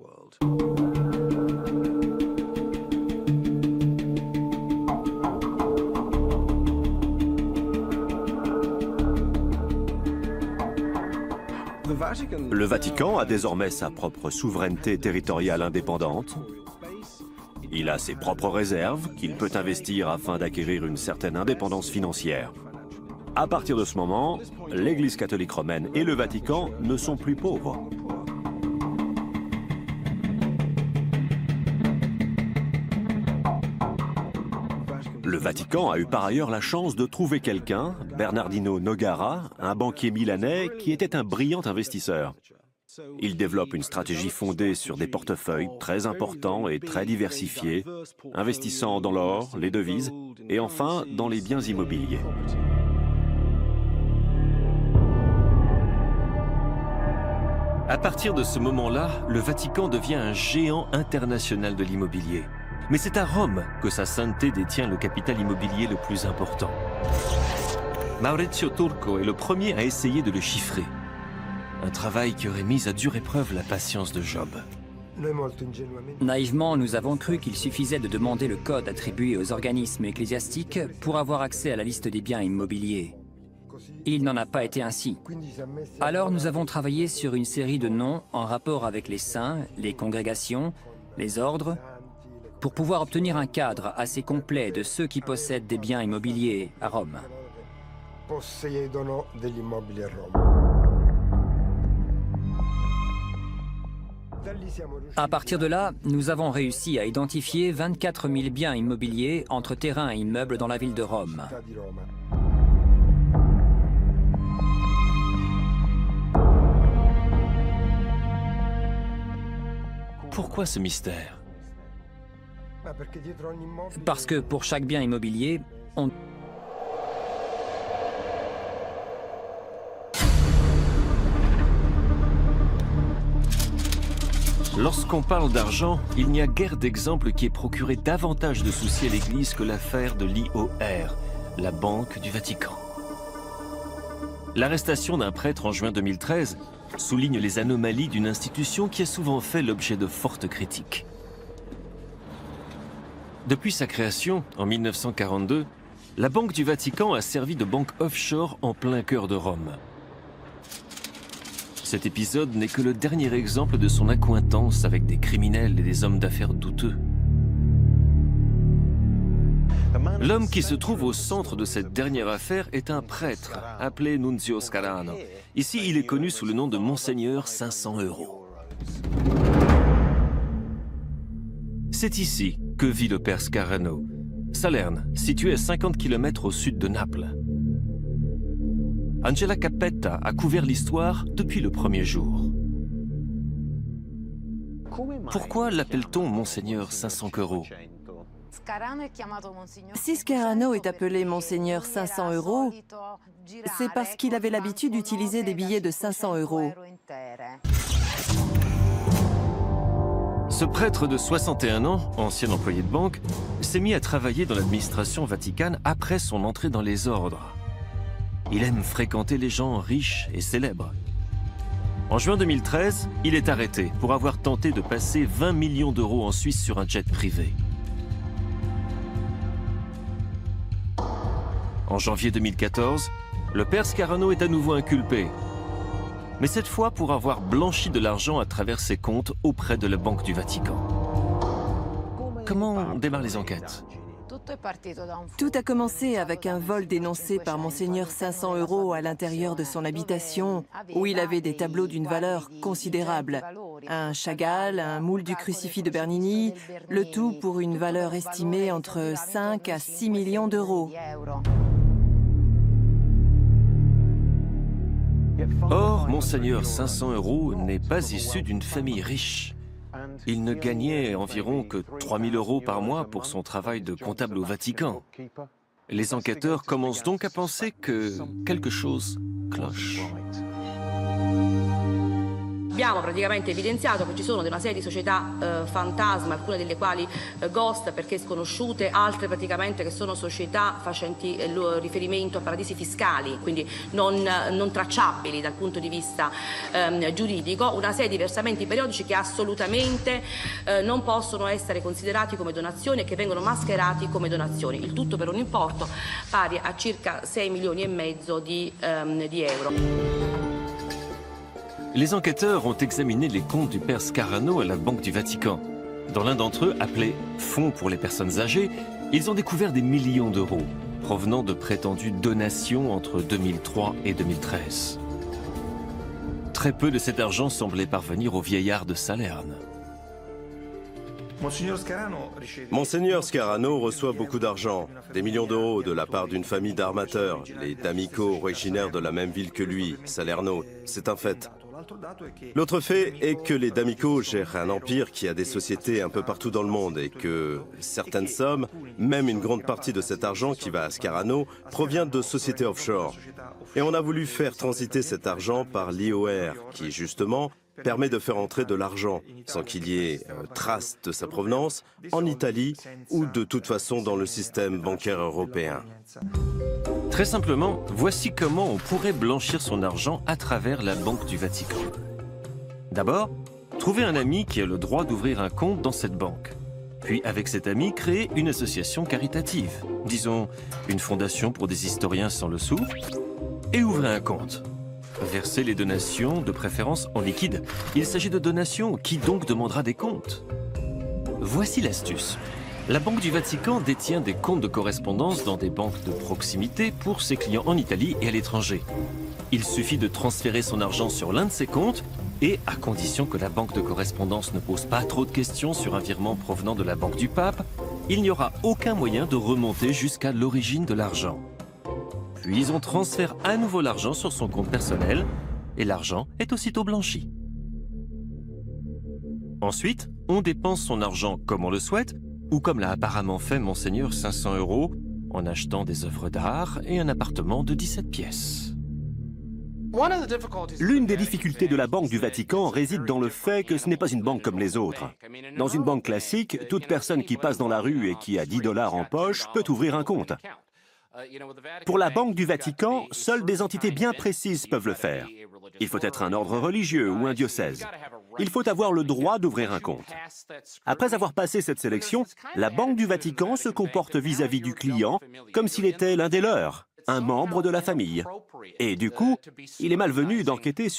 Le Vatican a désormais sa propre souveraineté territoriale indépendante. Il a ses propres réserves qu'il peut investir afin d'acquérir une certaine indépendance financière. À partir de ce moment, l'Église catholique romaine et le Vatican ne sont plus pauvres. Le Vatican a eu par ailleurs la chance de trouver quelqu'un, Bernardino Nogara, un banquier milanais qui était un brillant investisseur. Il développe une stratégie fondée sur des portefeuilles très importants et très diversifiés, investissant dans l'or, les devises et enfin dans les biens immobiliers. À partir de ce moment-là, le Vatican devient un géant international de l'immobilier. Mais c'est à Rome que sa sainteté détient le capital immobilier le plus important. Maurizio Turco est le premier à essayer de le chiffrer. Un travail qui aurait mis à dure épreuve la patience de Job. Naïvement, nous avons cru qu'il suffisait de demander le code attribué aux organismes ecclésiastiques pour avoir accès à la liste des biens immobiliers. Il n'en a pas été ainsi. Alors nous avons travaillé sur une série de noms en rapport avec les saints, les congrégations, les ordres, pour pouvoir obtenir un cadre assez complet de ceux qui possèdent des biens immobiliers à Rome. À partir de là, nous avons réussi à identifier 24 000 biens immobiliers entre terrains et immeubles dans la ville de Rome. Pourquoi ce mystère? Parce que pour chaque bien immobilier, on... Lorsqu'on parle d'argent, il n'y a guère d'exemple qui ait procuré davantage de soucis à l'Église que l'affaire de l'IOR, la Banque du Vatican. L'arrestation d'un prêtre en juin 2013 souligne les anomalies d'une institution qui a souvent fait l'objet de fortes critiques. Depuis sa création, en 1942, la Banque du Vatican a servi de banque offshore en plein cœur de Rome. Cet épisode n'est que le dernier exemple de son accointance avec des criminels et des hommes d'affaires douteux. L'homme qui se trouve au centre de cette dernière affaire est un prêtre, appelé Nunzio Scarano. Ici, il est connu sous le nom de Monseigneur 500 €. C'est ici que vit le père Scarano. Salerne, située à 50 km au sud de Naples. Angela Cappetta a couvert l'histoire depuis le premier jour. Pourquoi l'appelle-t-on Monseigneur 500 €? Si Scarano est appelé Monseigneur 500 €, c'est parce qu'il avait l'habitude d'utiliser des billets de 500 €. Ce prêtre de 61 ans, ancien employé de banque, s'est mis à travailler dans l'administration vaticane après son entrée dans les ordres. Il aime fréquenter les gens riches et célèbres. En juin 2013, il est arrêté pour avoir tenté de passer 20 millions d'euros en Suisse sur un jet privé. En janvier 2014, le père Scarano est à nouveau inculpé, mais cette fois pour avoir blanchi de l'argent à travers ses comptes auprès de la Banque du Vatican. Comment démarrent les enquêtes? Tout a commencé avec un vol dénoncé par Monseigneur 500 € à l'intérieur de son habitation, où il avait des tableaux d'une valeur considérable. Un Chagall, un moule du crucifix de Bernini, le tout pour une valeur estimée entre 5 à 6 millions d'euros. Or, Monseigneur 500 € n'est pas issu d'une famille riche. Il ne gagnait environ que 3 000 € par mois pour son travail de comptable au Vatican. Les enquêteurs commencent donc à penser que quelque chose cloche. Abbiamo praticamente evidenziato che ci sono una serie di società fantasma, alcune delle quali ghost perché sconosciute, altre praticamente che sono società facenti riferimento a paradisi fiscali, quindi non tracciabili dal punto di vista giuridico, una serie di versamenti periodici che assolutamente non possono essere considerati come donazioni e che vengono mascherati come donazioni, il tutto per un importo pari a circa 6,5 milioni di euro. Les enquêteurs ont examiné les comptes du père Scarano à la Banque du Vatican. Dans l'un d'entre eux, appelé « Fonds pour les personnes âgées », ils ont découvert des millions d'euros, provenant de prétendues donations entre 2003 et 2013. Très peu de cet argent semblait parvenir au vieillard de Salerne. Monseigneur Scarano reçoit beaucoup d'argent, des millions d'euros de la part d'une famille d'armateurs, les D'Amico, originaires de la même ville que lui, Salerno. C'est un fait. L'autre fait est que les D'Amico gèrent un empire qui a des sociétés un peu partout dans le monde et que certaines sommes, même une grande partie de cet argent qui va à Scarano, provient de sociétés offshore. Et on a voulu faire transiter cet argent par l'IOR, qui justement permet de faire entrer de l'argent, sans qu'il y ait trace de sa provenance, en Italie ou de toute façon dans le système bancaire européen. Très simplement, voici comment on pourrait blanchir son argent à travers la Banque du Vatican. D'abord, trouver un ami qui a le droit d'ouvrir un compte dans cette banque. Puis, avec cet ami, créer une association caritative, disons une fondation pour des historiens sans le sou, et ouvrir un compte. Verser les donations, de préférence en liquide. Il s'agit de donations, qui donc demandera des comptes? Voici l'astuce. La Banque du Vatican détient des comptes de correspondance dans des banques de proximité pour ses clients en Italie et à l'étranger. Il suffit de transférer son argent sur l'un de ces comptes et, à condition que la banque de correspondance ne pose pas trop de questions sur un virement provenant de la Banque du Pape, il n'y aura aucun moyen de remonter jusqu'à l'origine de l'argent. Puis on transfère à nouveau l'argent sur son compte personnel et l'argent est aussitôt blanchi. Ensuite, on dépense son argent comme on le souhaite ou comme l'a apparemment fait Monseigneur 500 € en achetant des œuvres d'art et un appartement de 17 pièces. L'une des difficultés de la Banque du Vatican réside dans le fait que ce n'est pas une banque comme les autres. Dans une banque classique, toute personne qui passe dans la rue et qui a 10 $ en poche peut ouvrir un compte. Pour la Banque du Vatican, seules des entités bien précises peuvent le faire. Il faut être un ordre religieux ou un diocèse. Il faut avoir le droit d'ouvrir un compte. Après avoir passé cette sélection, la Banque du Vatican se comporte vis-à-vis du client comme s'il était l'un des leurs, un membre de la famille. Et du coup, il est malvenu d'enquêter sur